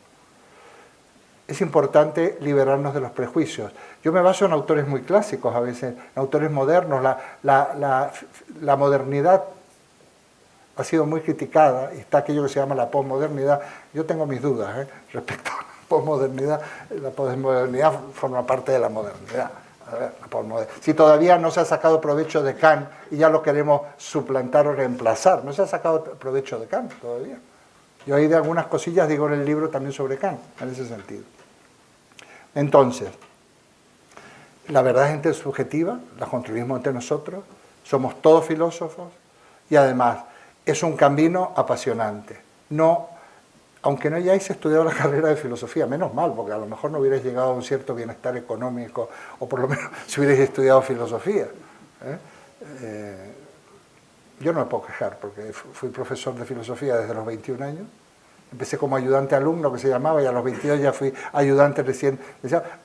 Es importante liberarnos de los prejuicios. Yo me baso en autores muy clásicos a veces, en autores modernos. La modernidad ha sido muy criticada y está aquello que se llama la posmodernidad. Yo tengo mis dudas respecto a la posmodernidad. La posmodernidad forma parte de la modernidad. A ver, si todavía no se ha sacado provecho de Kant y ya lo queremos suplantar o reemplazar, no se ha sacado provecho de Kant todavía. Yo ahí de algunas cosillas digo en el libro también sobre Kant, en ese sentido. Entonces, la verdad es intersubjetiva, la construimos entre nosotros, somos todos filósofos y además es un camino apasionante. Aunque no hayáis estudiado la carrera de filosofía, menos mal, porque a lo mejor no hubierais llegado a un cierto bienestar económico, o por lo menos si hubierais estudiado filosofía. Yo no me puedo quejar, porque fui profesor de filosofía desde los 21 años. Empecé como ayudante alumno, que se llamaba, y a los 22 ya fui ayudante recién.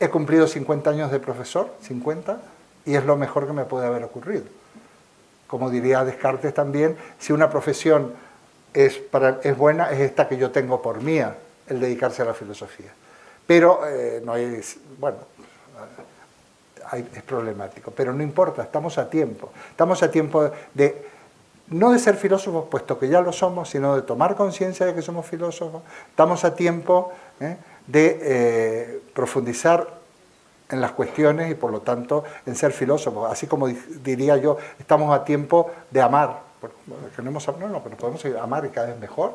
He cumplido 50 años de profesor, 50, y es lo mejor que me puede haber ocurrido. Como diría Descartes también, si una profesión es buena, es esta que yo tengo por mía, el dedicarse a la filosofía. Pero no hay, bueno, es problemático, pero no importa, estamos a tiempo no de ser filósofos, puesto que ya lo somos, sino de tomar conciencia de que somos filósofos. Estamos a tiempo de profundizar en las cuestiones y por lo tanto en ser filósofos. Así como diría yo, estamos a tiempo de amar. Que no pero podemos amar y cada vez mejor.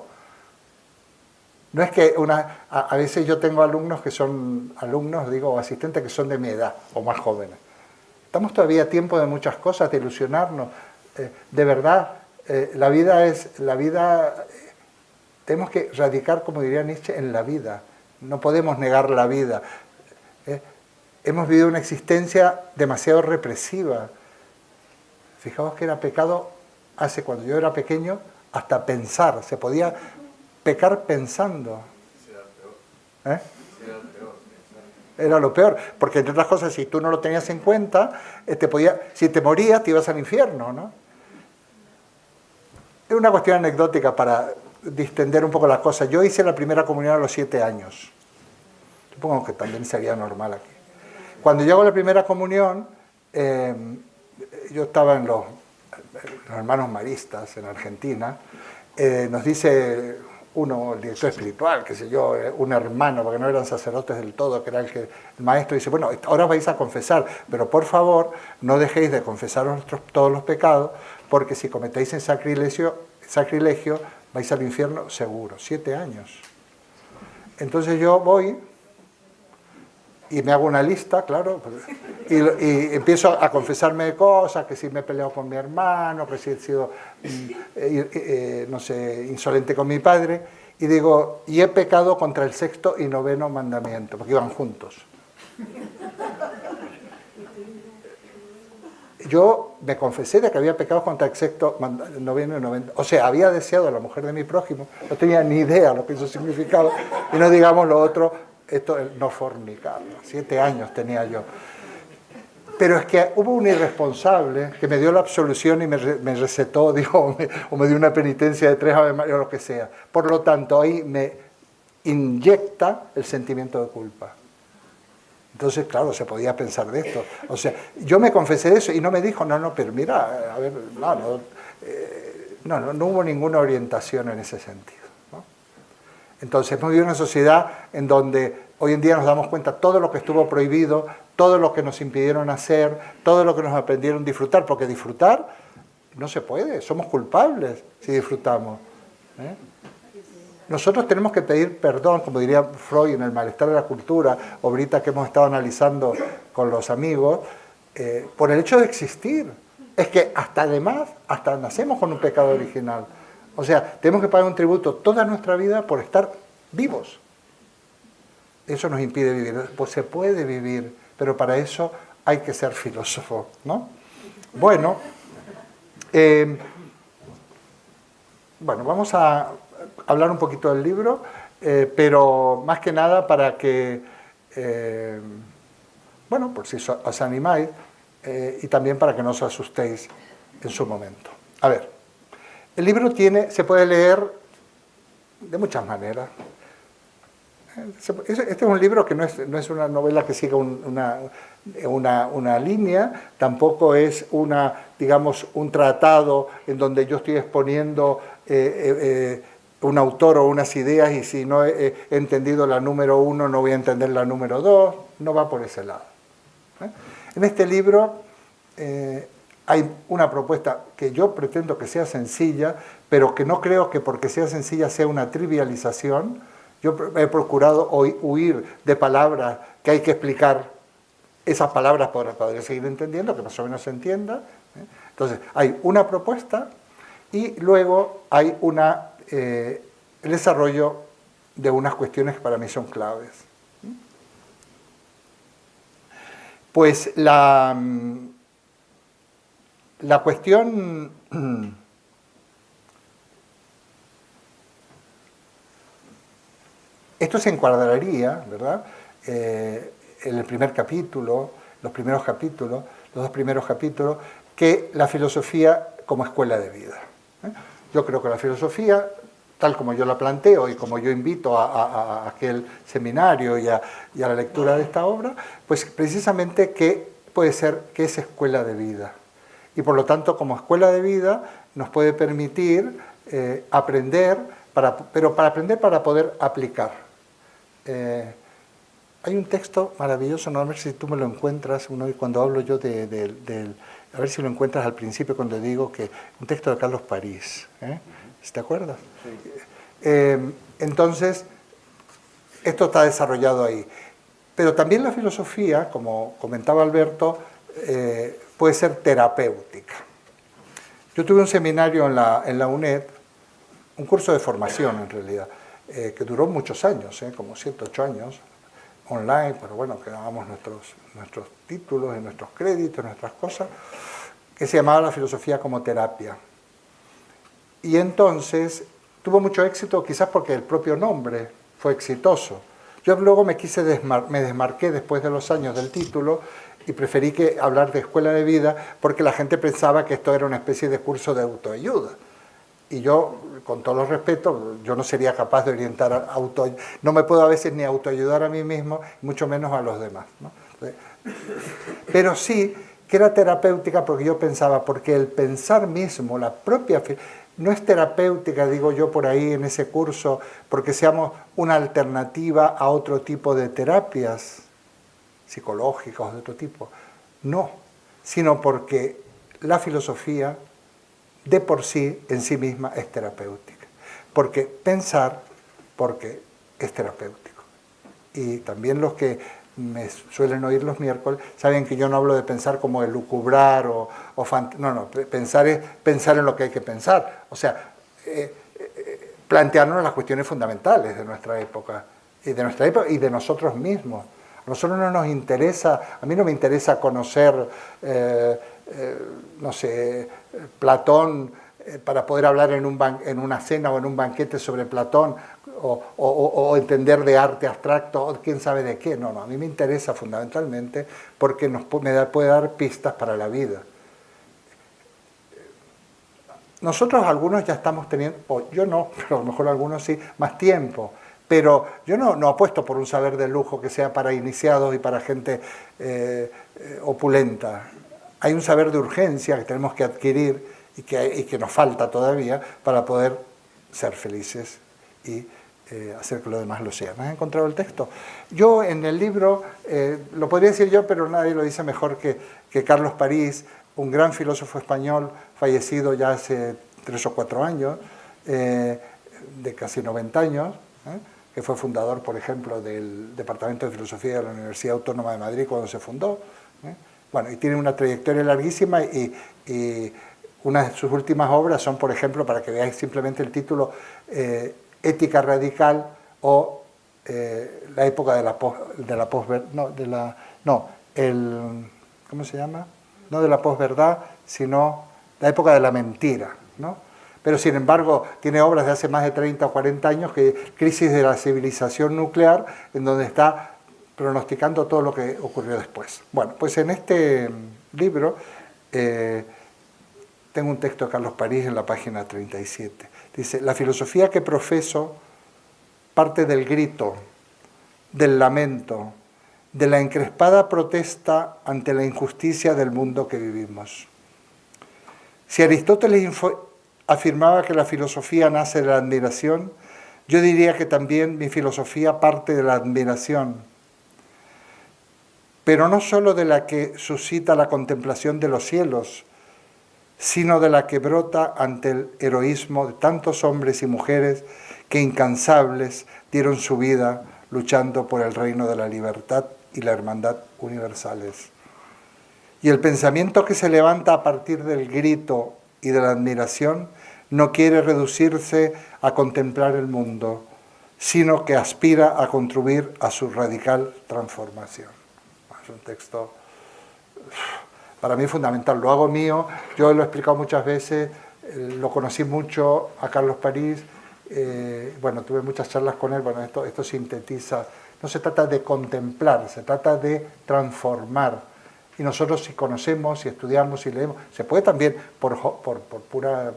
No es que a veces yo tengo alumnos que son alumnos, digo, asistentes que son de mi edad o más jóvenes. Estamos todavía a tiempo de muchas cosas, de ilusionarnos. De verdad, la vida, tenemos que radicar, como diría Nietzsche, en la vida. No podemos negar la vida. Hemos vivido una existencia demasiado represiva. Fijaos que era pecado cuando yo era pequeño, hasta pensar. Se podía pecar pensando. Era lo peor, porque entre otras cosas, si tú no lo tenías en cuenta, si te morías, te ibas al infierno, ¿no? Es una cuestión anecdótica para distender un poco las cosas. Yo hice la primera comunión a los 7 años. Supongo que también sería normal aquí. Cuando yo hago la primera comunión, yo estaba en los hermanos maristas en Argentina, nos dice uno, el director espiritual, qué sé yo, un hermano, porque no eran sacerdotes del todo, que era el maestro, dice, bueno, ahora vais a confesar, pero por favor no dejéis de confesaros todos los pecados, porque si cometéis en sacrilegio vais al infierno seguro. 7 años. Entonces yo voy y me hago una lista, claro, y empiezo a confesarme de cosas, que si me he peleado con mi hermano, que si he sido, no sé, insolente con mi padre, y digo, y he pecado contra el 6º y 9º mandamiento, porque iban juntos. Yo me confesé de que había pecado contra el 6º, 9º y 90. O sea, había deseado a la mujer de mi prójimo, no tenía ni idea lo que eso significaba, y no digamos lo otro. Esto no fornicar, 7 años tenía yo. Pero es que hubo un irresponsable que me dio la absolución y me recetó, digo, o me dio una penitencia de 3 Ave María o lo que sea. Por lo tanto, ahí me inyecta el sentimiento de culpa. Entonces, claro, se podía pensar de esto. O sea, yo me confesé de eso y no me dijo, no, pero mira, a ver, no hubo ninguna orientación en ese sentido. Entonces, hemos vivido una sociedad en donde hoy en día nos damos cuenta de todo lo que estuvo prohibido, todo lo que nos impidieron hacer, todo lo que nos aprendieron a disfrutar, porque disfrutar no se puede, somos culpables si disfrutamos. Nosotros tenemos que pedir perdón, como diría Freud en El malestar de la cultura, obrita que hemos estado analizando con los amigos, por el hecho de existir. Es que hasta nacemos con un pecado original. O sea, tenemos que pagar un tributo toda nuestra vida por estar vivos. Eso nos impide vivir. Pues se puede vivir, pero para eso hay que ser filósofo, ¿no? Bueno, vamos a hablar un poquito del libro, pero más que nada para que, por si os animáis, y también para que no os asustéis en su momento. A ver. El libro se puede leer de muchas maneras. Este es un libro que no es una novela que siga una línea, tampoco es un tratado en donde yo estoy exponiendo un autor o unas ideas y si no he entendido la número 1 no voy a entender la número 2, no va por ese lado. En este libro hay una propuesta que yo pretendo que sea sencilla, pero que no creo que porque sea sencilla sea una trivialización. Yo he procurado huir de palabras que hay que explicar esas palabras para poder seguir entendiendo, que más o menos se entienda. Entonces, hay una propuesta y luego hay el desarrollo de unas cuestiones que para mí son claves. Pues la cuestión esto se encuadraría, ¿verdad? En el primer capítulo, los primeros capítulos, los 2 primeros capítulos, que la filosofía como escuela de vida. Yo creo que la filosofía, tal como yo la planteo y como yo invito a aquel seminario y a la lectura de esta obra, pues precisamente que puede ser que es escuela de vida. Y por lo tanto, como escuela de vida, nos puede permitir aprender, pero para aprender para poder aplicar. Hay un texto maravilloso, no a ver si tú me lo encuentras, cuando hablo yo a ver si lo encuentras al principio cuando digo que un texto de Carlos París, ¿te acuerdas? Sí. Entonces, esto está desarrollado ahí. Pero también la filosofía, como comentaba Alberto, puede ser terapéutica. Yo tuve un seminario en la UNED, un curso de formación en realidad, que duró muchos años, como 7, 8 años, online, pero bueno, que dábamos nuestros títulos, nuestros créditos, nuestras cosas, que se llamaba la filosofía como terapia. Y entonces tuvo mucho éxito, quizás porque el propio nombre fue exitoso. Yo luego me desmarqué después de los años del título y preferí hablar de escuela de vida porque la gente pensaba que esto era una especie de curso de autoayuda. Y yo, con todos los respetos, yo no sería capaz de orientar no me puedo a veces ni autoayudar a mí mismo, mucho menos a los demás, ¿no? Pero sí que era terapéutica porque yo pensaba, porque el pensar mismo, la propia... No es terapéutica, digo yo por ahí en ese curso, porque seamos una alternativa a otro tipo de terapias psicológicas o de otro tipo. No, sino porque la filosofía de por sí, en sí misma, es terapéutica. Porque pensar, porque es terapéutico. Y también los que me suelen oír los miércoles saben que yo no hablo de pensar como de lucubrar no, pensar es pensar en lo que hay que pensar. O sea, plantearnos las cuestiones fundamentales de nuestra época y de nosotros mismos. A nosotros no nos interesa, a mí no me interesa conocer, no sé, Platón para poder hablar en una cena o en un banquete sobre Platón o entender de arte abstracto o quién sabe de qué. No, a mí me interesa fundamentalmente porque puede dar pistas para la vida. Nosotros algunos ya estamos teniendo, yo no, pero a lo mejor algunos sí, más tiempo. Pero yo no apuesto por un saber de lujo que sea para iniciados y para gente opulenta. Hay un saber de urgencia que tenemos que adquirir y que nos falta todavía para poder ser felices y hacer que los demás lo sean. ¿Has encontrado el texto? Yo en el libro, lo podría decir yo, pero nadie lo dice mejor que Carlos París, un gran filósofo español fallecido ya hace 3 o 4 años, de casi 90 años, que fue fundador, por ejemplo, del Departamento de Filosofía de la Universidad Autónoma de Madrid cuando se fundó. Bueno, y tiene una trayectoria larguísima y una de sus últimas obras son, por ejemplo, para que veáis simplemente el título, Ética Radical o la época de la posverdad, ¿cómo se llama? No de la posverdad, sino la época de la mentira, ¿no? Pero sin embargo tiene obras de hace más de 30 o 40 años, que Crisis de la civilización nuclear, en donde está pronosticando todo lo que ocurrió después. Bueno, pues en este libro tengo un texto de Carlos París en la página 37. Dice, la filosofía que profeso parte del grito, del lamento, de la encrespada protesta ante la injusticia del mundo que vivimos. Si Aristóteles afirmaba que la filosofía nace de la admiración, yo diría que también mi filosofía parte de la admiración, pero no solo de la que suscita la contemplación de los cielos, sino de la que brota ante el heroísmo de tantos hombres y mujeres que incansables dieron su vida luchando por el reino de la libertad y la hermandad universales. Y el pensamiento que se levanta a partir del grito y de la admiración no quiere reducirse a contemplar el mundo, sino que aspira a contribuir a su radical transformación. Es un texto para mí fundamental, lo hago mío, yo lo he explicado muchas veces, lo conocí mucho a Carlos París, bueno, tuve muchas charlas con él, bueno, esto sintetiza, no se trata de contemplar, se trata de transformar Y nosotros si conocemos, si estudiamos, si leemos, se puede también por pura,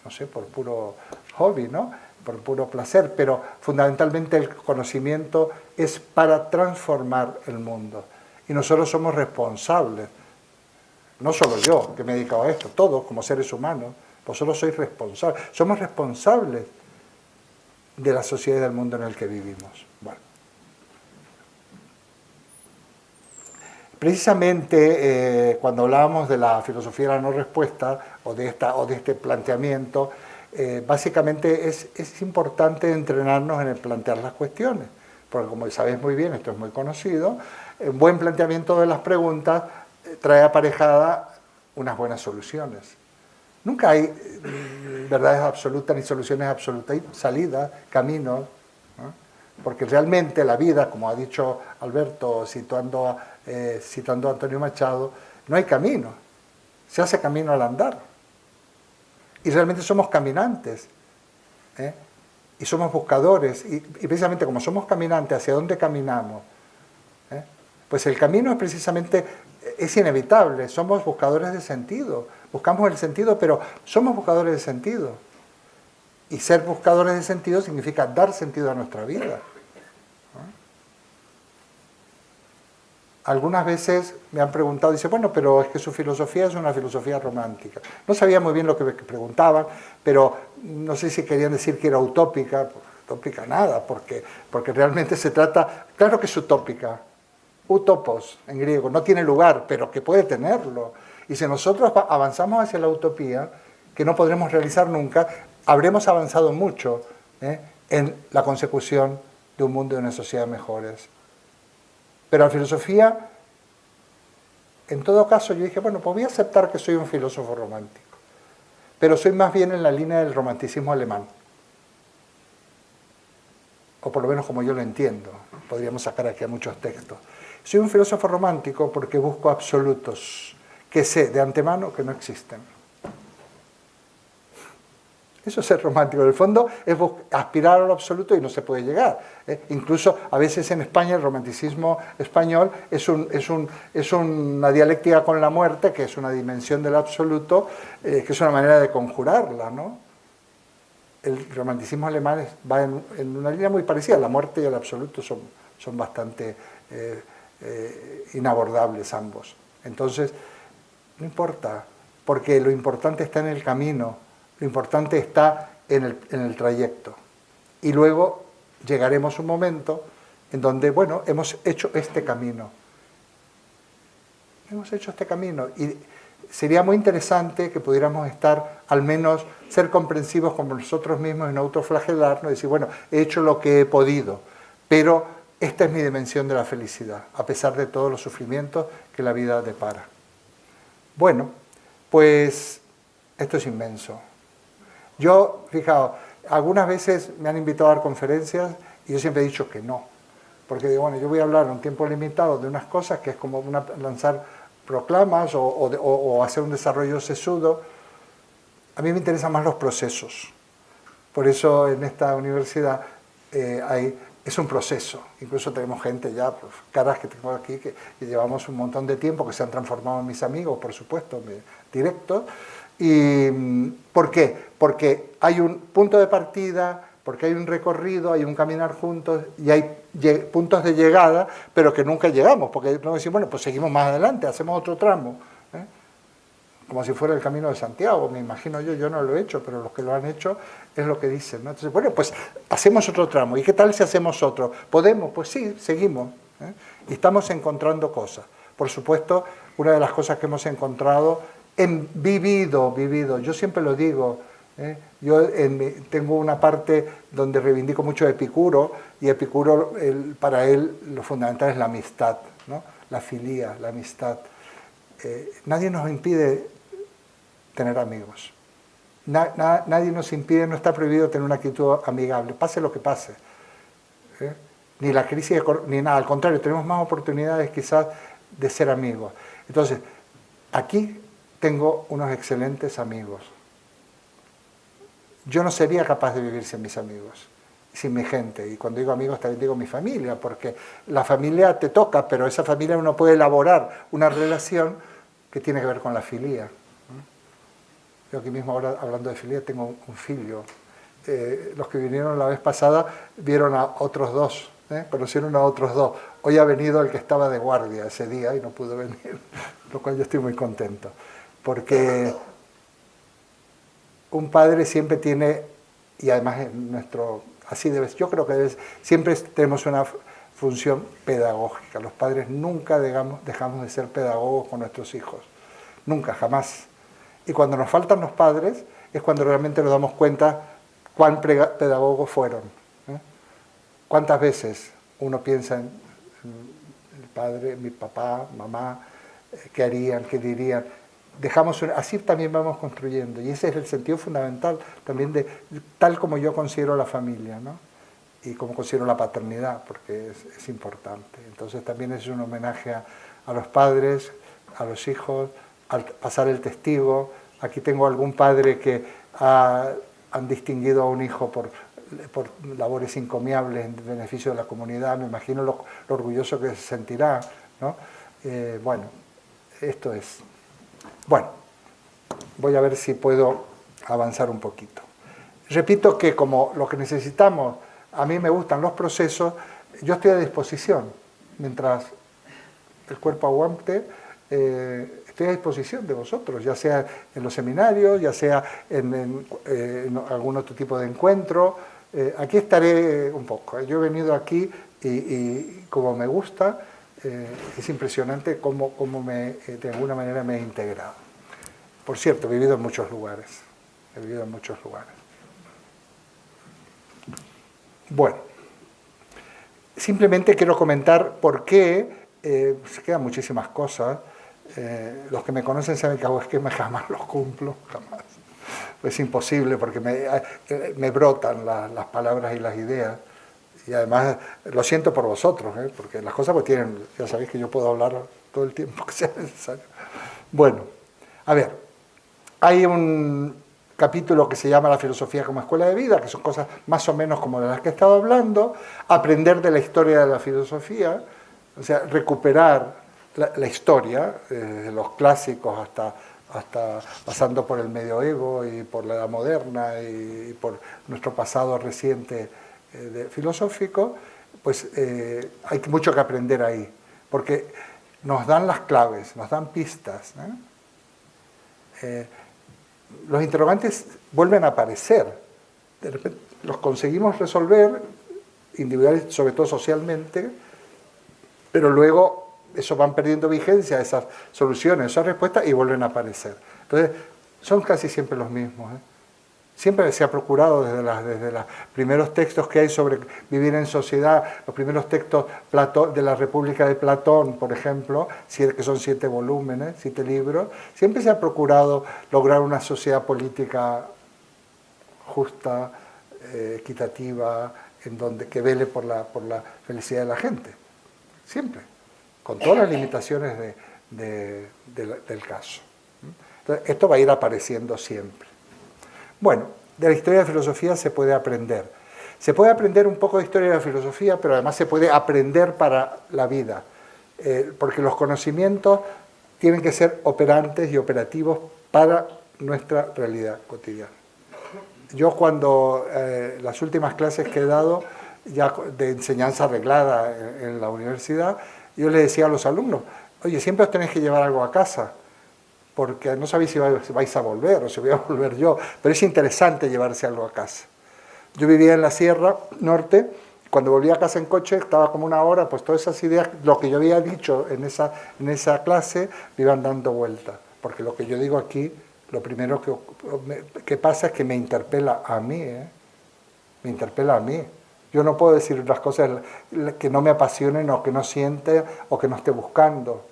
no sé, por puro hobby, ¿no? Por puro placer, pero fundamentalmente el conocimiento es para transformar el mundo. Y nosotros somos responsables, no solo yo que me he dedicado a esto, todos como seres humanos, vosotros sois responsables, somos responsables de la sociedad y del mundo en el que vivimos. Bueno. Precisamente cuando hablábamos de la filosofía de la no respuesta o de este planteamiento, básicamente es importante entrenarnos en el plantear las cuestiones, porque como sabéis muy bien, esto es muy conocido, un buen planteamiento de las preguntas trae aparejada unas buenas soluciones. Nunca hay verdades absolutas ni soluciones absolutas, hay salidas, caminos, ¿no? Porque realmente la vida, como ha dicho Alberto citando a Antonio Machado, no hay camino, se hace camino al andar. Y realmente somos caminantes, ¿eh? Y somos buscadores, y precisamente como somos caminantes, ¿hacia dónde caminamos? Pues el camino es precisamente, es inevitable, somos buscadores de sentido, buscamos el sentido, pero somos buscadores de sentido. Y ser buscadores de sentido significa dar sentido a nuestra vida. Algunas veces me han preguntado, dice, bueno, pero es que su filosofía es una filosofía romántica. No sabía muy bien lo que me preguntaban, pero no sé si querían decir que era utópica. Utópica nada, porque realmente se trata, claro que es utópica, utopos en griego, no tiene lugar, pero que puede tenerlo. Y si nosotros avanzamos hacia la utopía, que no podremos realizar nunca, habremos avanzado mucho en la consecución de un mundo y una sociedad mejores. Pero la filosofía, en todo caso, yo dije, bueno, pues voy a aceptar que soy un filósofo romántico, pero soy más bien en la línea del romanticismo alemán, o por lo menos como yo lo entiendo, podríamos sacar aquí a muchos textos. Soy un filósofo romántico porque busco absolutos, que sé de antemano que no existen. Eso es ser romántico. En el fondo es aspirar a lo absoluto y no se puede llegar. Incluso a veces en España el romanticismo español es una dialéctica con la muerte, que es una dimensión del absoluto, que es una manera de conjurarla, ¿no? El romanticismo alemán va en una línea muy parecida. La muerte y el absoluto son bastante inabordables ambos. Entonces, no importa, porque lo importante está en el camino. Lo importante está en el trayecto. Y luego llegaremos a un momento en donde, bueno, hemos hecho este camino. Hemos hecho este camino. Y sería muy interesante que pudiéramos estar, al menos, ser comprensivos con nosotros mismos y no autoflagelarnos y decir, bueno, he hecho lo que he podido, pero esta es mi dimensión de la felicidad, a pesar de todos los sufrimientos que la vida depara. Bueno, pues esto es inmenso. Yo, fijaos, algunas veces me han invitado a dar conferencias y yo siempre he dicho que no. Porque digo, bueno, yo voy a hablar en un tiempo limitado de unas cosas que es como lanzar proclamas o hacer un desarrollo sesudo. A mí me interesan más los procesos. Por eso en esta universidad es un proceso. Incluso tenemos gente ya, pues, caras que tengo aquí, que llevamos un montón de tiempo, que se han transformado en mis amigos, por supuesto, directos. ¿Y por qué? Porque hay un punto de partida, porque hay un recorrido, hay un caminar juntos y hay puntos de llegada, pero que nunca llegamos, porque no decimos, bueno, pues seguimos más adelante, hacemos otro tramo, como si fuera el Camino de Santiago, me imagino yo no lo he hecho, pero los que lo han hecho es lo que dicen, ¿no? Entonces, bueno, pues hacemos otro tramo, ¿y qué tal si hacemos otro? ¿Podemos? Pues sí, seguimos, y estamos encontrando cosas. Por supuesto, una de las cosas que hemos encontrado vivido, yo siempre lo digo, yo tengo una parte donde reivindico mucho a Epicuro, y Epicuro, para él, lo fundamental es la amistad, ¿no? La filía, la amistad. Nadie nos impide tener amigos. Nadie nos impide, no está prohibido tener una actitud amigable, pase lo que pase. Ni la crisis, ni nada, al contrario, tenemos más oportunidades quizás de ser amigos. Entonces, aquí tengo unos excelentes amigos. Yo no sería capaz de vivir sin mis amigos. sin mi gente. Y cuando digo amigos también digo mi familia, porque la familia te toca, pero esa familia uno puede elaborar una relación que tiene que ver con la filía. Yo aquí mismo ahora, hablando de filía, tengo un filio. Los que vinieron la vez pasada vieron a otros dos, conocieron a otros dos. Hoy ha venido el que estaba de guardia ese día y no pudo venir, lo cual yo estoy muy contento. Porque un padre siempre tiene, y además así debe, yo creo que siempre tenemos una función pedagógica. Los padres nunca dejamos de ser pedagogos con nuestros hijos. Nunca, jamás. Y cuando nos faltan los padres es cuando realmente nos damos cuenta cuán pedagogos fueron. ¿Cuántas veces uno piensa en el padre, mi papá, mamá, qué harían, qué dirían? Así también vamos construyendo. Y ese es el sentido fundamental también de tal como yo considero la familia, ¿no? Y como considero la paternidad, porque es importante. Entonces también es un homenaje a los padres, a los hijos, al pasar el testigo. Aquí tengo algún padre que han distinguido a un hijo por labores encomiables en beneficio de la comunidad. Me imagino lo orgulloso que se sentirá, ¿no? Bueno, esto es. Bueno, voy a ver si puedo avanzar un poquito. Repito que como lo que necesitamos, a mí me gustan los procesos, yo estoy a disposición. Mientras el cuerpo aguante, estoy a disposición de vosotros, ya sea en los seminarios, ya sea en algún otro tipo de encuentro. Aquí estaré un poco. Yo he venido aquí y como me gusta, es impresionante cómo de alguna manera me he integrado. Por cierto, he vivido en muchos lugares. Bueno, simplemente quiero comentar por qué, se quedan muchísimas cosas. Los que me conocen saben que hago esquemas, jamás los cumplo, jamás. Es imposible porque me brotan las palabras y las ideas. Y además lo siento por vosotros, porque las cosas pues tienen, ya sabéis que yo puedo hablar todo el tiempo que sea necesario. Bueno, a ver, hay un capítulo que se llama La filosofía como escuela de vida, que son cosas más o menos como de las que he estado hablando, aprender de la historia de la filosofía, o sea, recuperar la historia, desde los clásicos hasta pasando por el medioevo y por la edad moderna y por nuestro pasado reciente filosófico, pues hay mucho que aprender ahí, porque nos dan las claves, nos dan pistas. Los interrogantes vuelven a aparecer, de repente los conseguimos resolver individualmente, sobre todo socialmente, pero luego eso van perdiendo vigencia, esas soluciones, esas respuestas, y vuelven a aparecer. Entonces, son casi siempre los mismos. Siempre se ha procurado desde los primeros textos que hay sobre vivir en sociedad, los primeros textos de la República de Platón, por ejemplo, que son 7 volúmenes, 7 libros, siempre se ha procurado lograr una sociedad política justa, equitativa, que vele por la felicidad de la gente. Siempre, con todas las limitaciones del caso. Entonces, esto va a ir apareciendo siempre. Bueno, de la historia de la filosofía se puede aprender. Se puede aprender un poco de historia de la filosofía, pero además se puede aprender para la vida, porque los conocimientos tienen que ser operantes y operativos para nuestra realidad cotidiana. Yo cuando las últimas clases que he dado, ya de enseñanza arreglada en la universidad, yo le decía a los alumnos, oye, siempre os tenéis que llevar algo a casa, porque no sabéis si vais a volver o si voy a volver yo, pero es interesante llevarse algo a casa. Yo vivía en la Sierra Norte, cuando volvía a casa en coche, estaba como una hora, pues todas esas ideas, lo que yo había dicho en esa clase, me iban dando vuelta, porque lo que yo digo aquí, lo primero que pasa es que me interpela a mí, me interpela a mí. Yo no puedo decir las cosas que no me apasionen o que no siente o que no esté buscando.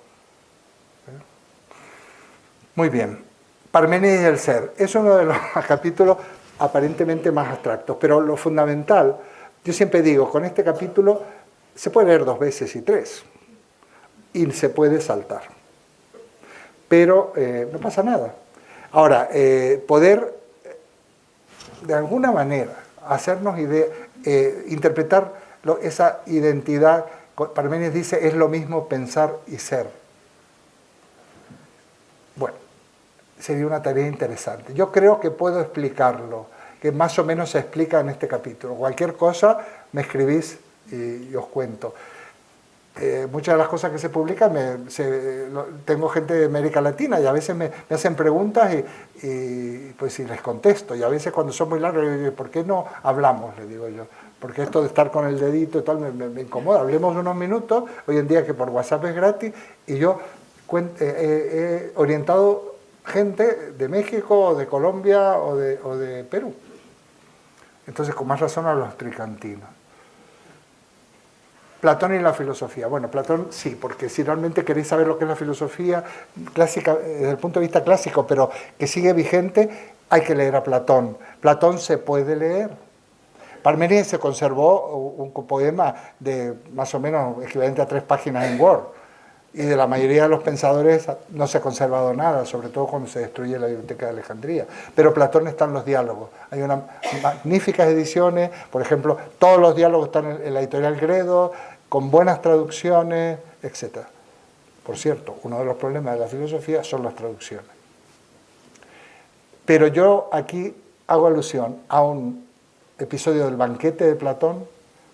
Muy bien. Parménides y el ser. Es uno de los capítulos aparentemente más abstractos, pero lo fundamental, yo siempre digo, con este capítulo se puede leer 2 veces y 3, y se puede saltar. Pero no pasa nada. Ahora, poder de alguna manera hacernos idea, interpretar esa identidad. Parménides dice, es lo mismo pensar y ser. Bueno, sería una tarea interesante. Yo creo que puedo explicarlo, que más o menos se explica en este capítulo. Cualquier cosa me escribís y os cuento. Muchas de las cosas que se publican, tengo gente de América Latina y a veces me hacen preguntas y pues si les contesto. Y a veces cuando son muy largas, digo, ¿por qué no hablamos? Le digo yo. Porque esto de estar con el dedito y tal me incomoda. Hablemos unos minutos, hoy en día que por WhatsApp es gratis, y yo he orientado gente de México, o de Colombia o de Perú. Entonces, con más razón a los tricantinos. Platón y la filosofía. Bueno, Platón sí, porque si realmente queréis saber lo que es la filosofía clásica, desde el punto de vista clásico, pero que sigue vigente, hay que leer a Platón. Platón se puede leer. Parménides se conservó un poema de más o menos equivalente a 3 páginas en Word, y de la mayoría de los pensadores no se ha conservado nada, sobre todo cuando se destruye la Biblioteca de Alejandría. Pero Platón está en los diálogos. Hay unas magníficas ediciones, por ejemplo, todos los diálogos están en la editorial Gredo, con buenas traducciones, etc. Por cierto, uno de los problemas de la filosofía son las traducciones. Pero yo aquí hago alusión a un episodio del banquete de Platón,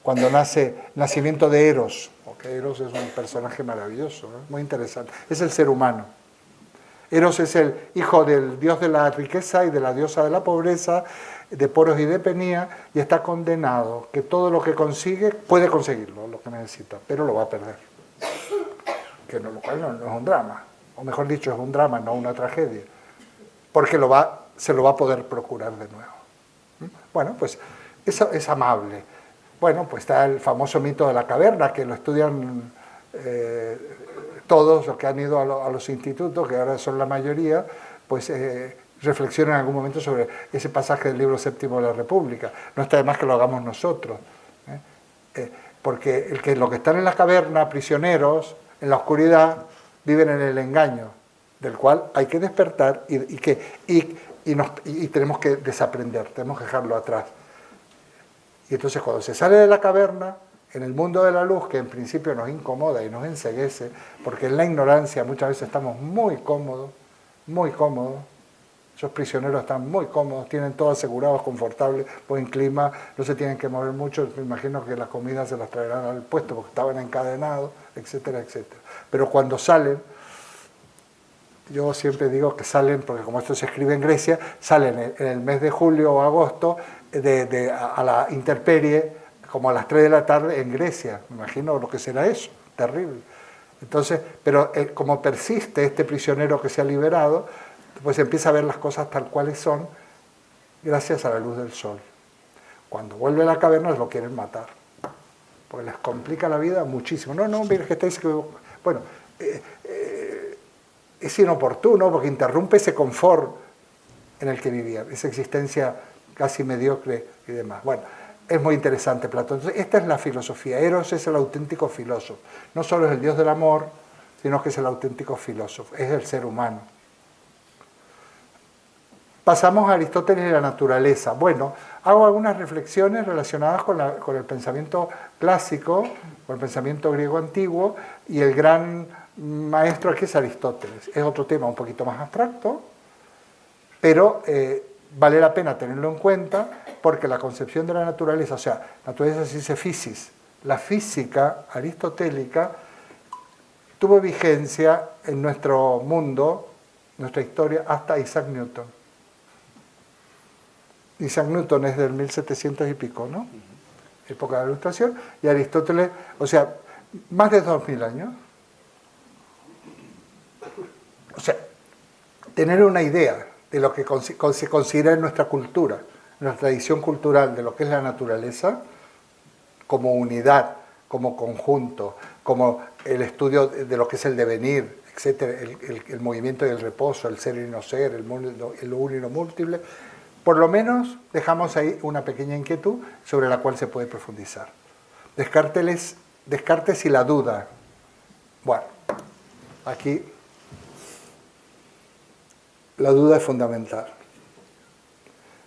cuando nace el nacimiento de Eros, porque Eros es un personaje maravilloso, ¿no? Muy interesante. Es el ser humano. Eros es el hijo del dios de la riqueza y de la diosa de la pobreza, de Poros y de Penía, y está condenado, que todo lo que consigue, puede conseguirlo, lo que necesita, pero lo va a perder. Lo cual no es un drama, o mejor dicho, es un drama, no una tragedia, porque se lo va a poder procurar de nuevo. Bueno, pues eso es amable. Bueno, pues está el famoso mito de la caverna, que lo estudian todos los que han ido a los institutos, que ahora son la mayoría, pues reflexionan en algún momento sobre ese pasaje del libro séptimo de la República. No está de más que lo hagamos nosotros, porque los que están en la caverna, prisioneros, en la oscuridad, viven en el engaño, del cual hay que despertar y tenemos que desaprender, tenemos que dejarlo atrás. Y entonces cuando se sale de la caverna, en el mundo de la luz, que en principio nos incomoda y nos enceguece, porque en la ignorancia muchas veces estamos muy cómodos, esos prisioneros están muy cómodos, tienen todo asegurado, confortable, buen clima, no se tienen que mover mucho, me imagino que las comidas se las traerán al puesto porque estaban encadenados, etcétera, etcétera. Pero cuando salen, yo siempre digo que salen, porque como esto se escribe en Grecia, salen en el mes de julio o agosto a la intemperie, como a las 3 de la tarde en Grecia. Me imagino lo que será eso, terrible. Entonces, pero como persiste este prisionero que se ha liberado, pues empieza a ver las cosas tal cuales son, gracias a la luz del sol. Cuando vuelve a la caverna lo quieren matar, porque les complica la vida muchísimo. No, mira que estáis... Bueno, es inoportuno porque interrumpe ese confort en el que vivían, esa existencia casi mediocre y demás. Bueno, es muy interesante Platón. Entonces, esta es la filosofía. Eros es el auténtico filósofo. No solo es el dios del amor, sino que es el auténtico filósofo, es el ser humano. Pasamos a Aristóteles y la naturaleza. Bueno, hago algunas reflexiones relacionadas con el pensamiento clásico, con el pensamiento griego antiguo, y el gran maestro aquí es Aristóteles. Es otro tema un poquito más abstracto, pero vale la pena tenerlo en cuenta porque la concepción de la naturaleza, o sea, naturaleza se dice physis, la física aristotélica tuvo vigencia en nuestro mundo, nuestra historia, hasta Isaac Newton. Isaac Newton es del 1700 y pico, ¿no? Época de la Ilustración, y Aristóteles, o sea, más de 2000 años. O sea, tener una idea de lo que se considera en nuestra cultura, en nuestra tradición cultural, de lo que es la naturaleza, como unidad, como conjunto, como el estudio de lo que es el devenir, etcétera, el movimiento y el reposo, el ser y no ser, el uno y lo múltiple. Por lo menos dejamos ahí una pequeña inquietud sobre la cual se puede profundizar. Descartes y la duda. Bueno, aquí la duda es fundamental.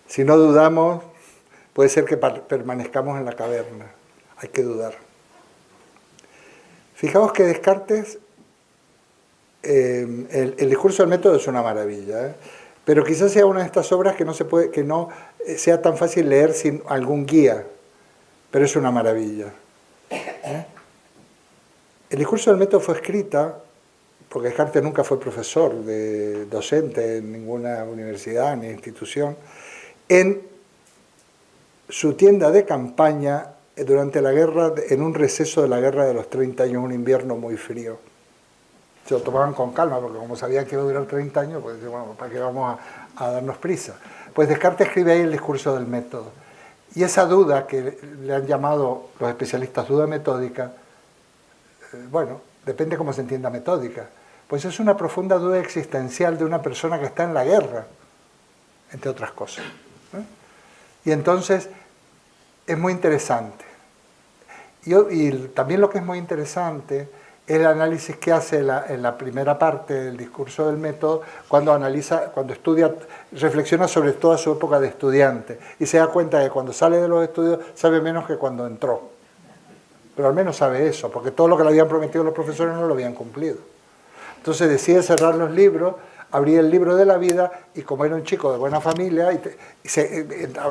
Si no dudamos, puede ser que permanezcamos en la caverna. Hay que dudar. Fijaos que Descartes, el discurso del método es una maravilla, pero quizás sea una de estas obras que no sea tan fácil leer sin algún guía, pero es una maravilla. El discurso del método fue escrita, porque Descartes nunca fue profesor, docente en ninguna universidad ni institución, en su tienda de campaña durante la guerra, en un receso de la guerra de los 30 años, un invierno muy frío. Se lo tomaban con calma, porque como sabían que iba a durar 30 años, pues bueno, ¿para qué vamos a darnos prisa? Pues Descartes escribe ahí el discurso del método. Y esa duda, que le han llamado los especialistas duda metódica, bueno, depende cómo se entienda metódica, pues es una profunda duda existencial de una persona que está en la guerra, entre otras cosas. Y entonces es muy interesante. Y también lo que es muy interesante es el análisis que hace en la primera parte del discurso del método, cuando estudia, reflexiona sobre toda su época de estudiante y se da cuenta de que cuando sale de los estudios sabe menos que cuando entró. Pero al menos sabe eso, porque todo lo que le habían prometido los profesores no lo habían cumplido. Entonces decide cerrar los libros, abrir el libro de la vida, y como era un chico de buena familia,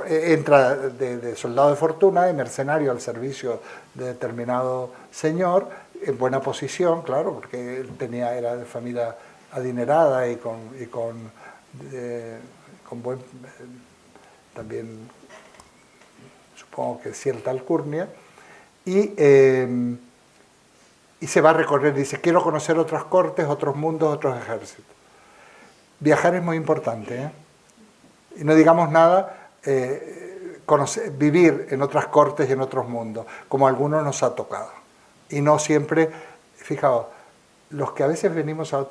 entra de soldado de fortuna, de mercenario al servicio de determinado señor, en buena posición, claro, porque él era de familia adinerada y con buen, también supongo que cierta alcurnia, y se va a recorrer, dice, quiero conocer otras cortes, otros mundos, otros ejércitos. Viajar es muy importante, y no digamos nada, vivir en otras cortes y en otros mundos, como a algunos nos ha tocado. Y no siempre, fijaos, los que a veces venimos a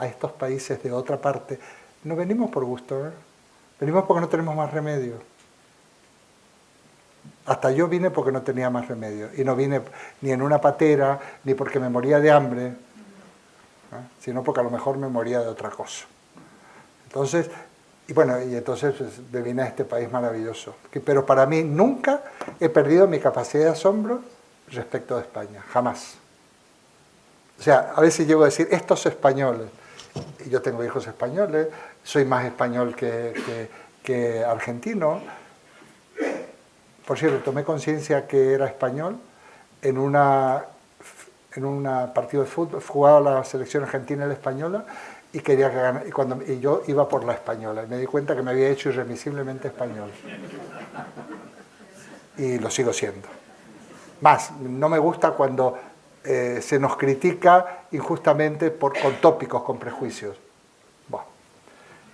estos países de otra parte, no venimos por gusto, venimos porque no tenemos más remedio. Hasta yo vine porque no tenía más remedio, y no vine ni en una patera, ni porque me moría de hambre, sino porque a lo mejor me moría de otra cosa. Entonces, entonces pues, me vine a este país maravilloso. Pero para mí nunca he perdido mi capacidad de asombro respecto de España, jamás. O sea, a veces llego a decir, estos españoles, y yo tengo hijos españoles, soy más español que argentino. Por cierto, tomé conciencia que era español en un partido de fútbol, jugaba la selección argentina y la española, y quería que ganara, y yo iba por la española, y me di cuenta que me había hecho irremisiblemente español. Y lo sigo siendo. Más, no me gusta cuando se nos critica injustamente con tópicos, con prejuicios. Bueno,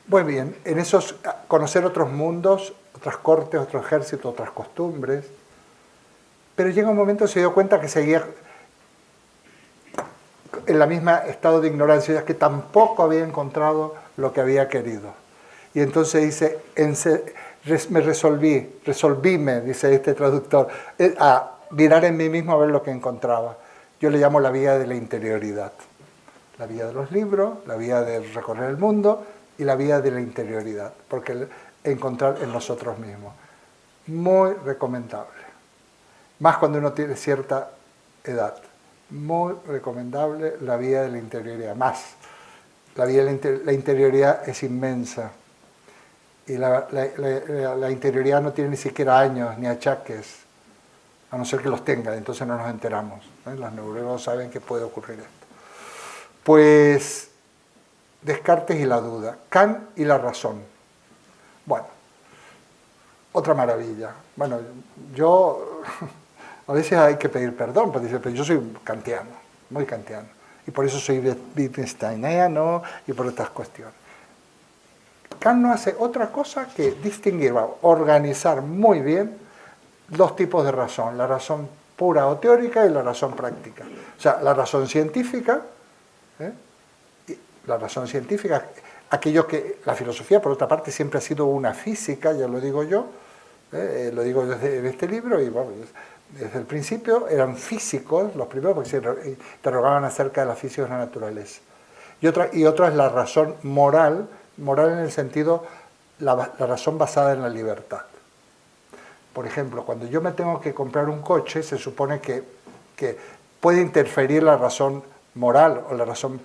muy bien, en esos, conocer otros mundos, otras cortes, otros ejércitos, otras costumbres, pero llega un momento se dio cuenta que seguía en la misma estado de ignorancia, ya que tampoco había encontrado lo que había querido. Y entonces dice, resolvíme, dice este traductor, a mirar en mí mismo a ver lo que encontraba. Yo le llamo la vía de la interioridad. La vía de los libros, la vía de recorrer el mundo y la vía de la interioridad, porque encontrar en nosotros mismos. Muy recomendable. Más cuando uno tiene cierta edad. Muy recomendable la vía de la interioridad. Más. La vía de la interioridad es inmensa. Y la interioridad no tiene ni siquiera años ni achaques, a no ser que los tenga, entonces no nos enteramos. Los neurólogos saben que puede ocurrir esto. Pues Descartes y la duda, Kant y la razón. Bueno, otra maravilla. Bueno, yo a veces hay que pedir perdón, porque dice, pero yo soy kantiano, muy kantiano, y por eso soy wittgensteiniano y por estas cuestiones. Kant no hace otra cosa que distinguir, organizar muy bien dos tipos de razón, la razón pura o teórica y la razón práctica. O sea, la razón científica, aquello que la filosofía, por otra parte, siempre ha sido una física, ya lo digo yo, lo digo desde este libro, y bueno, desde el principio eran físicos los primeros, porque se interrogaban acerca de la física de la naturaleza. Y otra es la razón moral en el sentido, la razón basada en la libertad. Por ejemplo, cuando yo me tengo que comprar un coche, se supone que puede interferir la razón moral o la razón,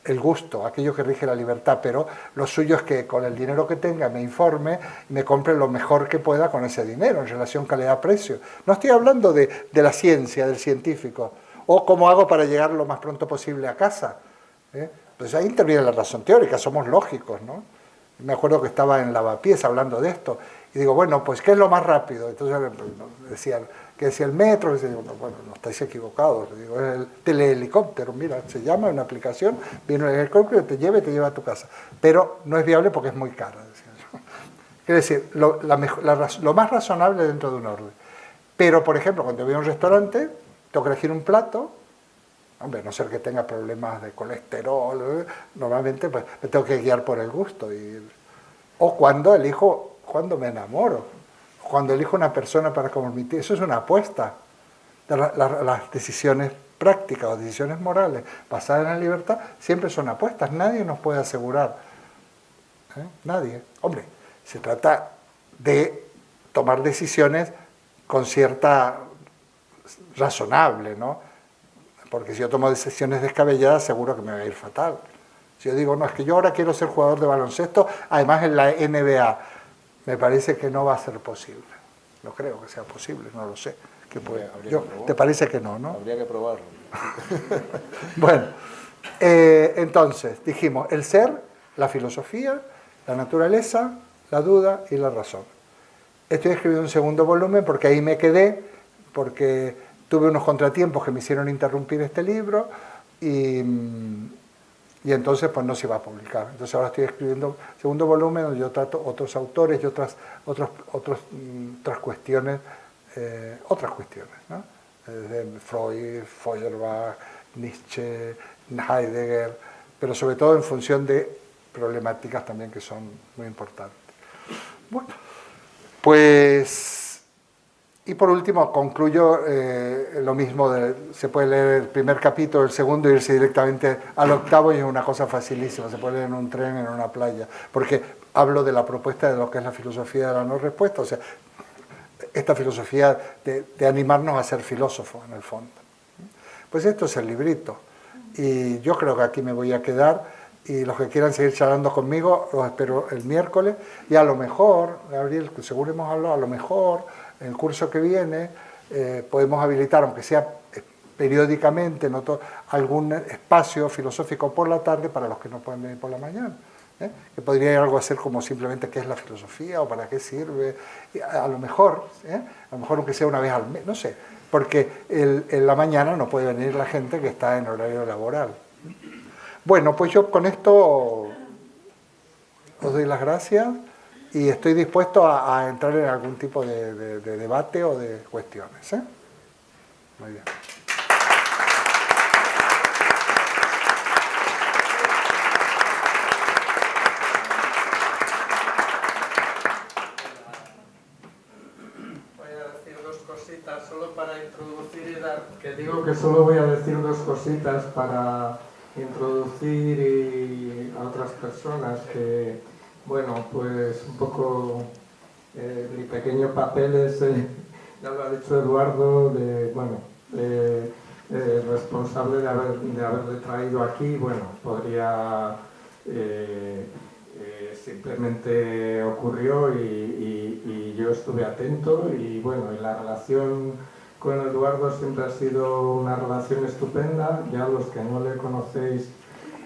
el gusto, aquello que rige la libertad, pero lo suyo es que con el dinero que tenga me informe y me compre lo mejor que pueda con ese dinero en relación calidad-precio. No estoy hablando de la ciencia, del científico, o cómo hago para llegar lo más pronto posible a casa. Pues ahí interviene la razón teórica, somos lógicos, ¿no? Me acuerdo que estaba en Lavapiés hablando de esto, y digo, bueno, pues ¿qué es lo más rápido? Entonces decían, que decía el metro, y digo, bueno, no estáis equivocados, digo, es el telehelicóptero, mira, se llama una aplicación, viene el helicóptero, te lleva a tu casa, pero no es viable porque es muy caro, decía yo. Quiere decir, lo más razonable dentro de un orden. Pero, por ejemplo, cuando voy a un restaurante, tengo que elegir un plato, hombre, a no ser que tenga problemas de colesterol, normalmente pues, me tengo que guiar por el gusto. O cuando me enamoro, cuando elijo una persona para convertir, eso es una apuesta. Las decisiones prácticas o decisiones morales basadas en la libertad siempre son apuestas, nadie nos puede asegurar. Nadie. Hombre, se trata de tomar decisiones con cierta razonable, ¿no? Porque si yo tomo decisiones descabelladas, seguro que me va a ir fatal. Si yo digo, no, es que yo ahora quiero ser jugador de baloncesto, además en la NBA, me parece que no va a ser posible. No creo que sea posible, no lo sé. ¿Te parece que no, no? Habría que probarlo. Bueno, entonces, dijimos, el ser, la filosofía, la naturaleza, la duda y la razón. Estoy escribiendo un segundo volumen porque ahí me quedé, porque tuve unos contratiempos que me hicieron interrumpir este libro y entonces pues no se iba a publicar. Entonces ahora estoy escribiendo segundo volumen donde yo trato otros autores y otras cuestiones, ¿no? Desde Freud, Feuerbach, Nietzsche, Heidegger, pero sobre todo en función de problemáticas también que son muy importantes. Bueno, pues... Y por último, concluyo lo mismo, se puede leer el primer capítulo, el segundo, e irse directamente al octavo y es una cosa facilísima, se puede leer en un tren, en una playa, porque hablo de la propuesta de lo que es la filosofía de la no respuesta, o sea, esta filosofía de animarnos a ser filósofos en el fondo. Pues esto es el librito, y yo creo que aquí me voy a quedar, y los que quieran seguir charlando conmigo, los espero el miércoles, y a lo mejor, Gabriel, según hemos hablado, a lo mejor... En el curso que viene podemos habilitar, aunque sea periódicamente, algún espacio filosófico por la tarde para los que no pueden venir por la mañana. Que podría ir algo a ser como simplemente qué es la filosofía o para qué sirve. Y a lo mejor aunque sea una vez al mes, no sé, porque en la mañana no puede venir la gente que está en horario laboral. Bueno, pues yo con esto os doy las gracias. Y estoy dispuesto a entrar en algún tipo de debate o de cuestiones. Muy bien. Voy a decir dos cositas solo para introducir y dar... Que digo que solo voy a decir dos cositas para introducir a otras personas que... Bueno, pues un poco mi pequeño papel es, ya lo ha dicho Eduardo, responsable de haberle traído aquí. Bueno, podría simplemente ocurrió y yo estuve atento y bueno, y la relación con Eduardo siempre ha sido una relación estupenda. Ya los que no le conocéis,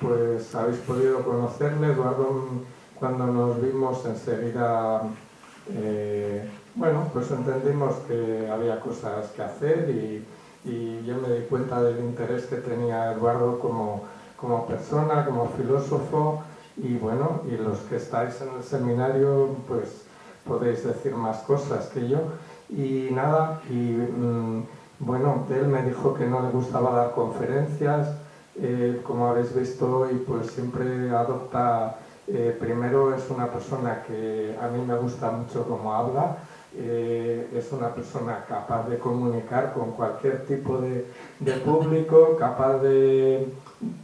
pues habéis podido conocerle. Eduardo, cuando nos vimos enseguida, bueno, pues entendimos que había cosas que hacer y yo me di cuenta del interés que tenía Eduardo como persona, como filósofo y bueno, y los que estáis en el seminario, pues podéis decir más cosas que yo. Y nada, bueno, él me dijo que no le gustaba dar conferencias, como habéis visto hoy, pues siempre adopta... primero es una persona que a mí me gusta mucho cómo habla, es una persona capaz de comunicar con cualquier tipo de público, capaz de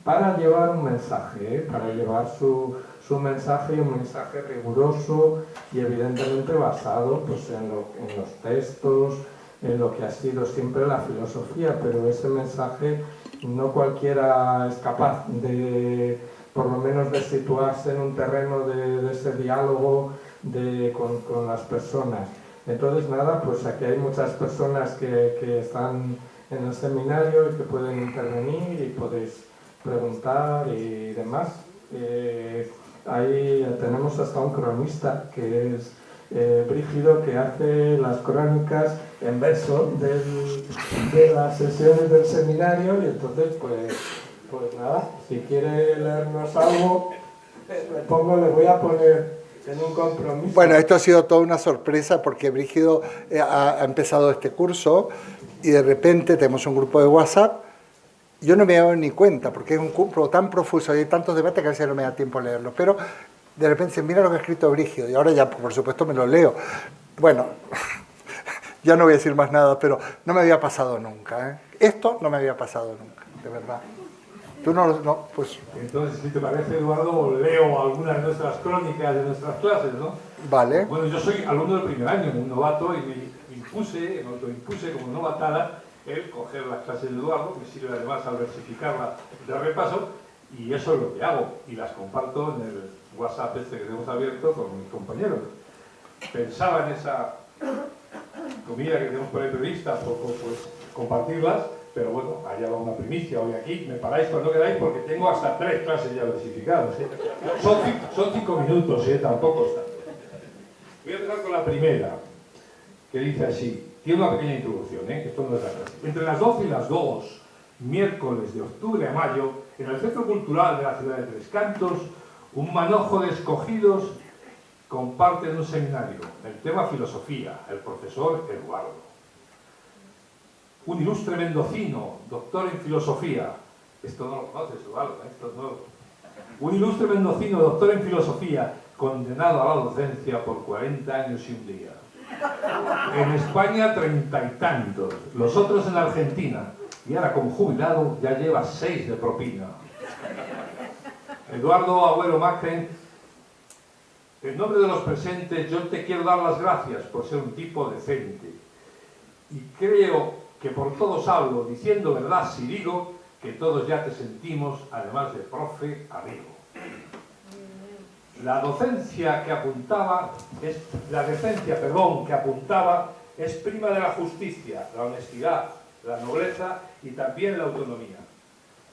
para llevar un mensaje, para llevar su mensaje, y un mensaje riguroso y evidentemente basado pues, en los textos, en lo que ha sido siempre la filosofía, pero ese mensaje no cualquiera es capaz de, por lo menos, de situarse en un terreno de ese diálogo con las personas. Entonces, nada, pues aquí hay muchas personas que están en el seminario y que pueden intervenir y podéis preguntar y demás. Ahí tenemos hasta un cronista que es Brígido, que hace las crónicas en verso de las sesiones del seminario, y entonces pues nada, si quiere leernos algo, le voy a poner en un compromiso. Bueno, esto ha sido toda una sorpresa porque Brígido ha empezado este curso y de repente tenemos un grupo de WhatsApp. Yo no me he dado ni cuenta porque es un grupo tan profuso y hay tantos debates que a veces no me da tiempo a leerlo, pero de repente se mira lo que ha escrito Brígido y ahora ya por supuesto me lo leo. Bueno, ya no voy a decir más nada, pero no me había pasado nunca, ¿eh? Esto no me había pasado nunca, de verdad. Tú no, pues... Entonces, si te parece, Eduardo, leo algunas de nuestras crónicas de nuestras clases, ¿no? Vale. Bueno, yo soy alumno del primer año, un novato, y me autoimpuse como novatada el coger las clases de Eduardo, me sirve además al versificarla de repaso, y eso es lo que hago, y las comparto en el WhatsApp este que tenemos abierto con mis compañeros. Pensaba en esa comida que tenemos por ahí prevista, pues compartirlas, pero bueno, allá va una primicia hoy aquí, me paráis cuando queráis porque tengo hasta 3 clases ya versificadas, ¿eh? Son 5 minutos, tampoco está. Voy a empezar con la primera, que dice así, tiene una pequeña introducción, esto no es la clase. Entre las 12 y las 2, miércoles de octubre a mayo, en el Centro Cultural de la ciudad de Tres Cantos, un manojo de escogidos comparten un seminario, el tema filosofía, el profesor Eduardo. Un ilustre mendocino, doctor en filosofía, esto no lo conoces, Eduardo, esto no. Un ilustre mendocino, doctor en filosofía, condenado a la docencia por 40 años y un día. En España 30 y tantos, los otros en Argentina, y ahora como jubilado ya lleva 6 de propina. Eduardo Agüero Macren, en nombre de los presentes yo te quiero dar las gracias por ser un tipo decente. Y creo que por todos hablo, diciendo verdad si digo que todos ya te sentimos, además de profe, amigo. La decencia que apuntaba es prima de la justicia, la honestidad, la nobleza y también la autonomía.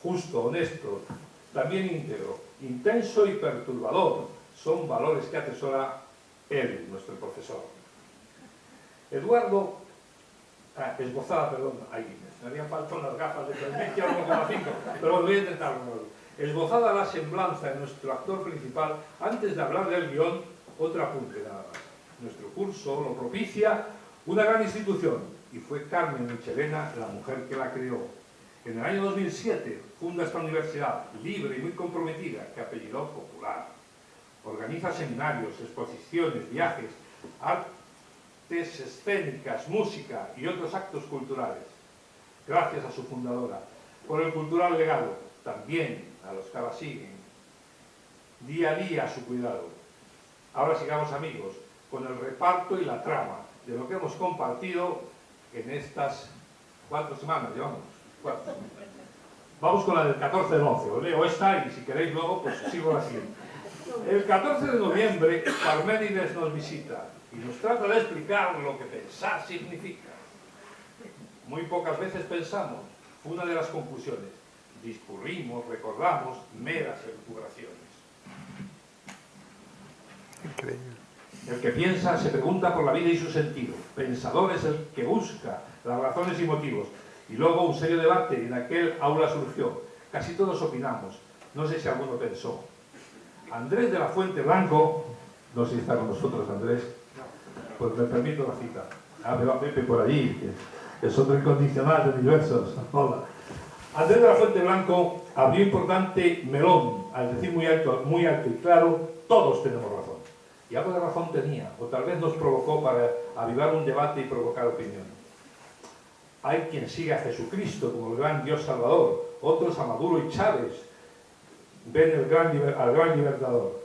Justo, honesto, también íntegro, intenso y perturbador, son valores que atesora él, nuestro profesor. Eduardo, esbozada, perdón, ahí, me habían faltado unas gafas de 1,5, pero bueno, voy a intentarlo. Esbozada la semblanza de nuestro actor principal, antes de hablar del guión, otro apunte nada más. Nuestro curso lo propicia una gran institución, y fue Carmen Michelena la mujer que la creó. En el año 2007 funda esta universidad, libre y muy comprometida, que apellidó Popular. Organiza seminarios, exposiciones, viajes, artes escénicas, música y otros actos culturales. Gracias a su fundadora. Por el cultural legado, también a los que la siguen. Día a día a su cuidado. Ahora sigamos amigos, con el reparto y la trama de lo que hemos compartido en estas 4 semanas, llevamos 4. Vamos con la del 14 del 11, os leo esta y si queréis luego pues sigo la siguiente. El 14 de noviembre Parménides nos visita y nos trata de explicar lo que pensar significa. Muy pocas veces pensamos, fue una de las conclusiones. Discurrimos, recordamos, meras elucubraciones. Increíble. El que piensa se pregunta por la vida y su sentido. Pensador es el que busca las razones y motivos. Y luego un serio debate en aquel aula surgió. Casi todos opinamos. No sé si alguno pensó. Andrés de la Fuente Blanco, no sé si está con nosotros Andrés, pues me permito la cita. Veo a Pepe por allí, que es otro incondicional de Universos. Hola. Andrés de la Fuente Blanco abrió importante melón al decir muy alto y claro, todos tenemos razón. Y algo de razón tenía, o tal vez nos provocó para avivar un debate y provocar opinión. Hay quien sigue a Jesucristo como el gran Dios Salvador, otros a Maduro y Chávez ven al gran libertador.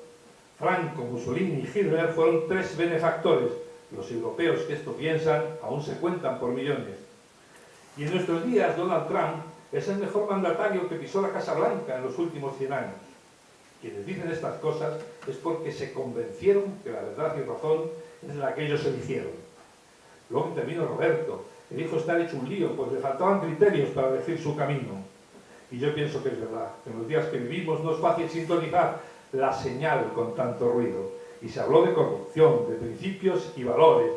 Franco, Mussolini y Hitler fueron tres benefactores. Los europeos que esto piensan aún se cuentan por millones. Y en nuestros días Donald Trump es el mejor mandatario que pisó la Casa Blanca en los últimos 100 años. Quienes dicen estas cosas es porque se convencieron que la verdad y razón es la que ellos eligieron. Luego intervino Roberto, que dijo estar hecho un lío, pues le faltaban criterios para elegir su camino. Y yo pienso que es verdad. En los días que vivimos no es fácil sintonizar la señal con tanto ruido. Y se habló de corrupción, de principios y valores,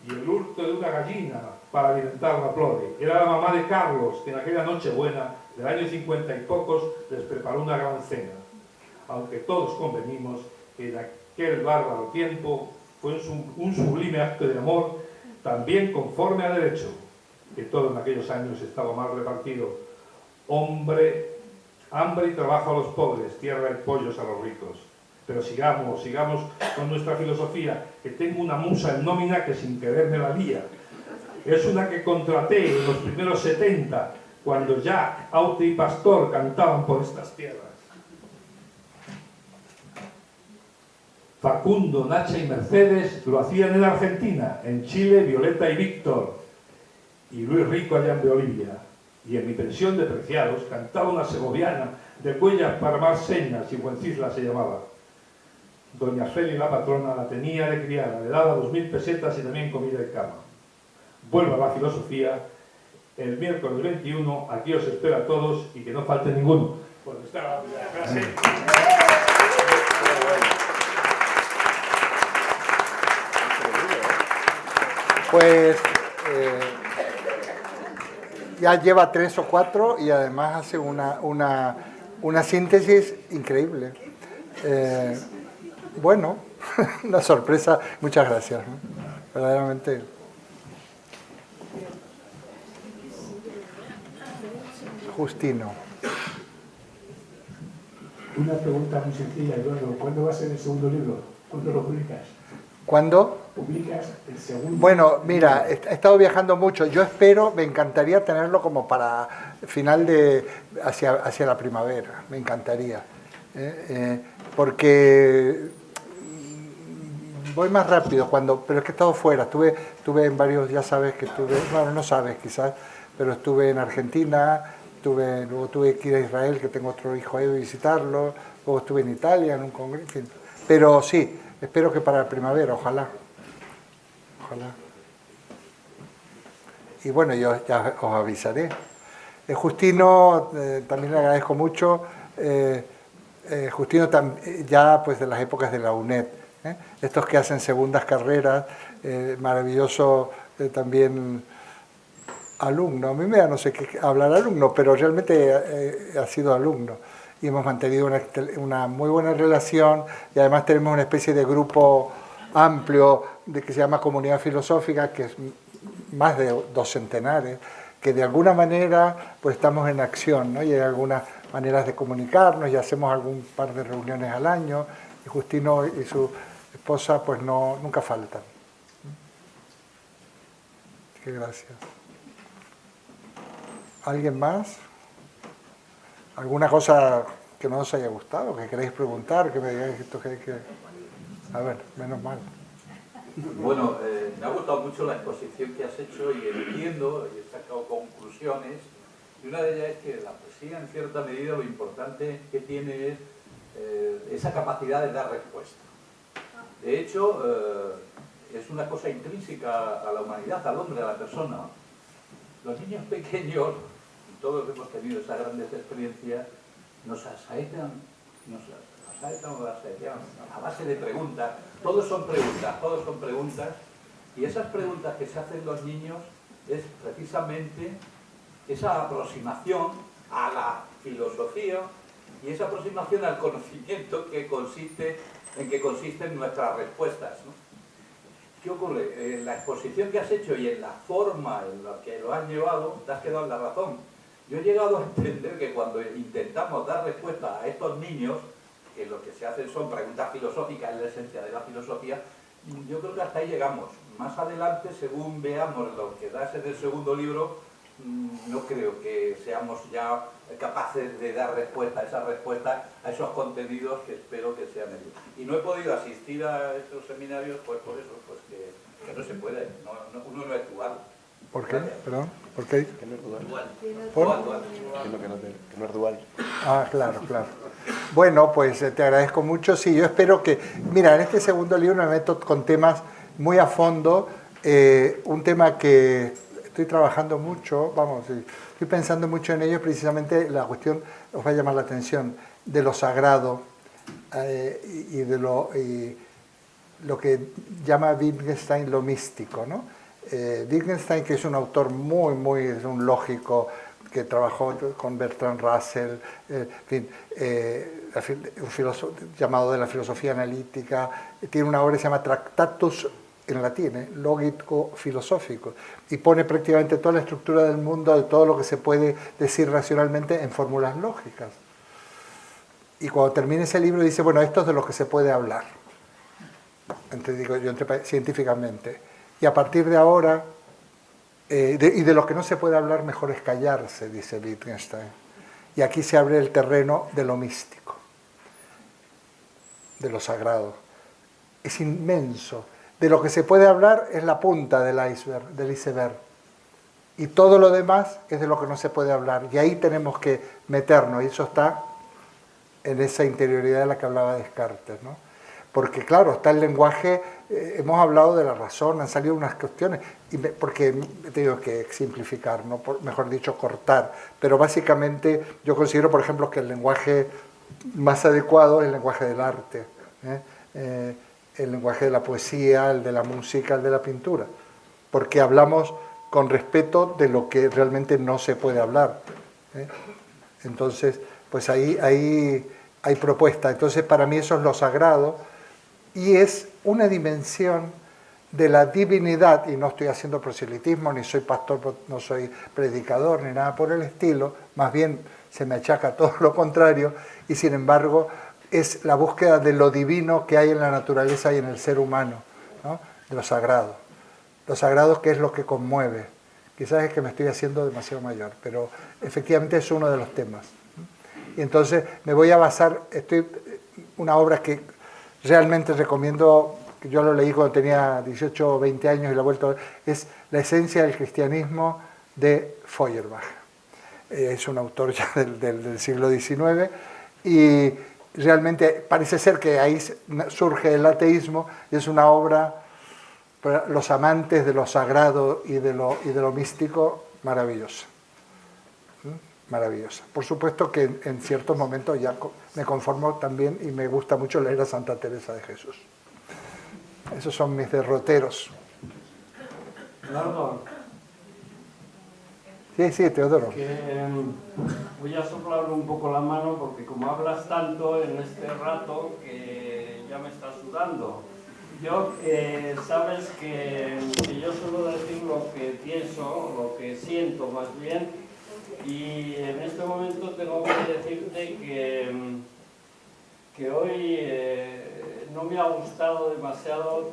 y el hurto de una gallina para alimentar la prole. Era la mamá de Carlos, que en aquella Nochebuena del año 50 y pocos les preparó una gran cena. Aunque todos convenimos que en aquel bárbaro tiempo fue un sublime acto de amor, también conforme a derecho, que todo en aquellos años estaba mal repartido. Hambre y trabajo a los pobres, tierra y pollos a los ricos. Pero sigamos con nuestra filosofía, que tengo una musa en nómina que sin querer me la lía. Es una que contraté en los primeros 70, cuando Jack, Aute y Pastor cantaban por estas tierras. Facundo, Nacha y Mercedes lo hacían en Argentina, en Chile, Violeta y Víctor, y Luis Rico allá en Bolivia. Y en mi pensión de preciados cantaba una segoviana de Cuellas para más señas, y Buencisla se llamaba. Doña Feli, la patrona, la tenía de criada, le daba 2000 pesetas y también comida y cama. Vuelvo a la filosofía. El miércoles 21, aquí os espero a todos y que no falte ninguno. Por estar a la primera clase. Pues ya lleva 3 o 4 y además hace una síntesis increíble. Bueno, una sorpresa. Muchas gracias. Verdaderamente. Justino. Una pregunta muy sencilla, Eduardo. ¿Cuándo va a ser el segundo libro? ¿Cuándo lo publicas? ¿Cuándo? ¿Publicas el segundo? Bueno, mira, he estado viajando mucho. Yo espero, me encantaría tenerlo como para final hacia la primavera. Me encantaría. Porque voy más rápido pero es que he estado fuera. Estuve en varios, ya sabes que estuve, bueno, no sabes quizás, pero estuve en Argentina, luego tuve que ir a Israel, que tengo otro hijo ahí, visitarlo, luego estuve en Italia, en un congreso, en fin. Pero sí, espero que para la primavera, ojalá. Y bueno, yo ya os avisaré. Justino, también le agradezco mucho. Justino ya pues de las épocas de la UNED, estos que hacen segundas carreras, maravilloso también alumno. A mí me da no sé qué hablar alumno, pero realmente ha sido alumno. Y hemos mantenido una muy buena relación y además tenemos una especie de grupo amplio que se llama Comunidad Filosófica, que es más de 2 centenares, que de alguna manera pues estamos en acción, ¿no? Y hay algunas maneras de comunicarnos y hacemos algún par de reuniones al año y Justino y su esposa pues nunca faltan. Qué gracias. ¿Alguien más? ¿Alguna cosa que no os haya gustado, que queréis preguntar, que me digáis esto que hay que... A ver, menos mal. Bueno, me ha gustado mucho la exposición que has hecho y entiendo y he sacado conclusiones. Y una de ellas es que la poesía, en cierta medida, lo importante que tiene es esa capacidad de dar respuesta. De hecho, es una cosa intrínseca a la humanidad, al hombre, a la persona. Los niños pequeños, todos hemos tenido esas grandes experiencias, nos asaetan a base de preguntas. Todos son preguntas, y esas preguntas que se hacen los niños es precisamente esa aproximación a la filosofía y esa aproximación al conocimiento que consisten nuestras respuestas, ¿no? ¿Qué ocurre? En la exposición que has hecho y en la forma en la que lo has llevado, te has quedado en la razón. Yo he llegado a entender que cuando intentamos dar respuesta a estos niños, que lo que se hacen son preguntas filosóficas, en la esencia de la filosofía, yo creo que hasta ahí llegamos. Más adelante, según veamos lo que das en el segundo libro, no creo que seamos ya capaces de dar esa respuesta a esos contenidos que espero que sean ellos. Y no he podido asistir a estos seminarios pues por eso, pues que no se puede, uno no es dual. ¿Por qué? Perdón, ¿por qué? Que no es dual. ¿Por? Dual. Que no es dual. Ah, claro, claro. Bueno, pues te agradezco mucho. Sí, yo espero que... Mira, en este segundo libro me meto con temas muy a fondo. Un tema que estoy trabajando mucho, vamos, estoy pensando mucho en ello, precisamente la cuestión, os va a llamar la atención, de lo sagrado y de lo que llama Wittgenstein lo místico, ¿no? Wittgenstein, que es un autor es un lógico que trabajó con Bertrand Russell, en fin, un filósofo llamado de la filosofía analítica, tiene una obra que se llama Tractatus, en latín, lógico-filosófico, y pone prácticamente toda la estructura del mundo, de todo lo que se puede decir racionalmente en fórmulas lógicas. Y cuando termina ese libro dice, bueno, esto es de lo que se puede hablar, científicamente. Y a partir de ahora, y de lo que no se puede hablar, mejor es callarse, dice Wittgenstein. Y aquí se abre el terreno de lo místico, de lo sagrado. Es inmenso. De lo que se puede hablar es la punta del iceberg. Y todo lo demás es de lo que no se puede hablar. Y ahí tenemos que meternos. Y eso está en esa interioridad de la que hablaba Descartes, ¿no? Porque claro, está el lenguaje, hemos hablado de la razón, han salido unas cuestiones, porque he tenido que simplificar, ¿no? Mejor dicho, cortar. Pero básicamente yo considero, por ejemplo, que el lenguaje más adecuado es el lenguaje del arte, el lenguaje de la poesía, el de la música, el de la pintura, porque hablamos con respeto de lo que realmente no se puede hablar. Entonces, pues ahí hay propuesta. Entonces, para mí eso es lo sagrado y es una dimensión de la divinidad, y no estoy haciendo proselitismo, ni soy pastor, no soy predicador, ni nada por el estilo, más bien se me achaca todo lo contrario, y sin embargo es la búsqueda de lo divino que hay en la naturaleza y en el ser humano, ¿no? De lo sagrado. Lo sagrado, que es lo que conmueve. Quizás es que me estoy haciendo demasiado mayor, pero efectivamente es uno de los temas. Y entonces me voy a basar, una obra que realmente recomiendo, que yo lo leí cuando tenía 18 o 20 años y la he vuelto a ver, es La esencia del cristianismo de Feuerbach. Es un autor ya del siglo XIX y realmente parece ser que ahí surge el ateísmo y es una obra para los amantes de lo sagrado y de lo místico maravillosa. Maravillosa. Por supuesto que en ciertos momentos ya me conformo también y me gusta mucho leer a Santa Teresa de Jesús. Esos son mis derroteros. Leonardo. Sí, Teodoro. Voy a soplar un poco la mano porque como hablas tanto en este rato que ya me está sudando. Yo, sabes que yo suelo decir lo que pienso, lo que siento más bien, y en este momento tengo que decirte que hoy no me ha gustado demasiado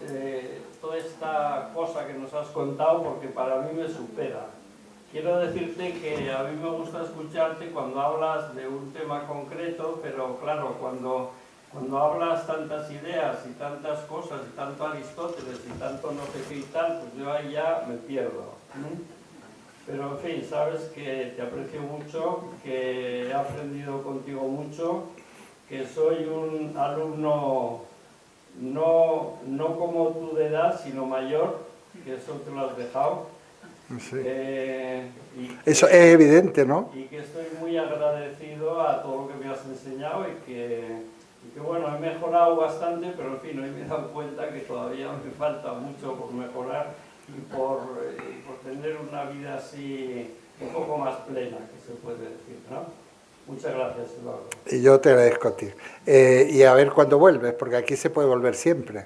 toda esta cosa que nos has contado porque para mí me supera. Quiero decirte que a mí me gusta escucharte cuando hablas de un tema concreto, pero claro, cuando hablas tantas ideas y tantas cosas, y tanto Aristóteles y tanto no sé qué y tal, pues yo ahí ya me pierdo. Pero en fin, sabes que te aprecio mucho, que he aprendido contigo mucho, que soy un alumno no como tú de edad, sino mayor, que eso te lo has dejado. Sí. Eso es evidente, ¿no? Y que estoy muy agradecido a todo lo que me has enseñado y que bueno, he mejorado bastante, pero en fin, hoy me he dado cuenta que todavía me falta mucho por mejorar y por tener una vida así un poco más plena, que se puede decir, ¿no? Muchas gracias, Eduardo. Y yo te agradezco a ti. Y a ver cuándo vuelves, porque aquí se puede volver siempre.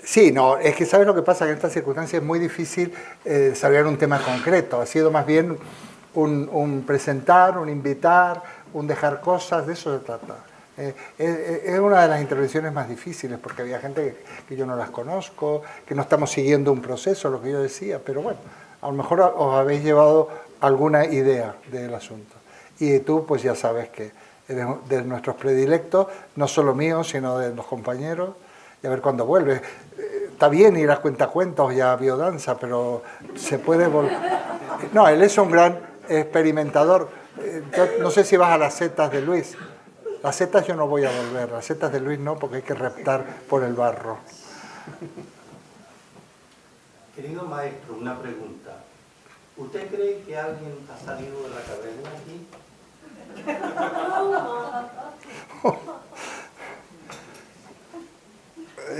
Sí, no, es que sabes lo que pasa, que en estas circunstancias es muy difícil desarrollar un tema concreto. Ha sido más bien un presentar, un invitar, un dejar cosas, de eso se trata. Es una de las intervenciones más difíciles, porque había gente que yo no las conozco, que no estamos siguiendo un proceso, lo que yo decía, pero bueno, a lo mejor os habéis llevado alguna idea del asunto. Y tú pues ya sabes que eres de nuestros predilectos, no solo míos, sino de los compañeros, y a ver cuándo vuelves. Está bien ir a cuentacuentos y a biodanza, pero se puede volver. No, él es un gran experimentador. Yo no sé si vas a las setas de Luis. Las setas yo no voy a volver, las setas de Luis no, porque hay que reptar por el barro. Querido maestro, una pregunta. ¿Usted cree que alguien ha salido de la caverna aquí?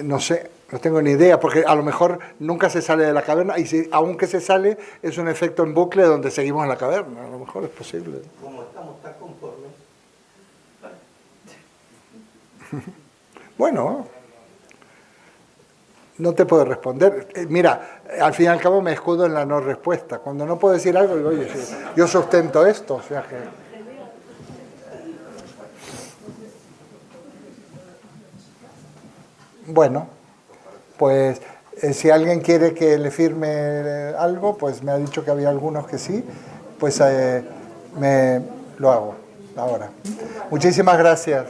No sé, no tengo ni idea, porque a lo mejor nunca se sale de la caverna, y si, aunque se sale, es un efecto en bucle donde seguimos en la caverna, a lo mejor es posible. Como estamos tan conformes. Bueno, no te puedo responder. Mira, al fin y al cabo me escudo en la no respuesta. Cuando no puedo decir algo, digo, oye, sí, yo sustento esto, o sea que... Bueno, pues si alguien quiere que le firme algo, pues me ha dicho que había algunos que sí, pues me lo hago ahora. Muchísimas gracias.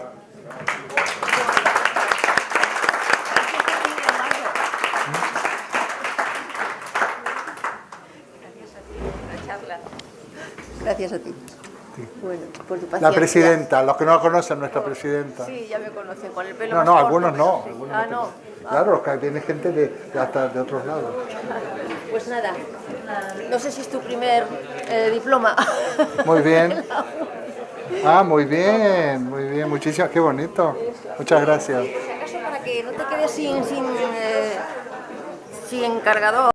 Gracias a ti. Sí. Bueno, por tu paciencia. La presidenta, los que no la conocen, nuestra presidenta. Sí, ya me conocen, con el pelo No, más no, corto, algunos pero no. sí. Algunos Ah, no. no. Claro, que viene gente hasta de otros lados. Pues nada, no sé si es tu primer diploma. Muy bien. Ah, muy bien, muy bien. Muchísimas, qué bonito. Muchas gracias. Si acaso para que no te quedes sin cargador.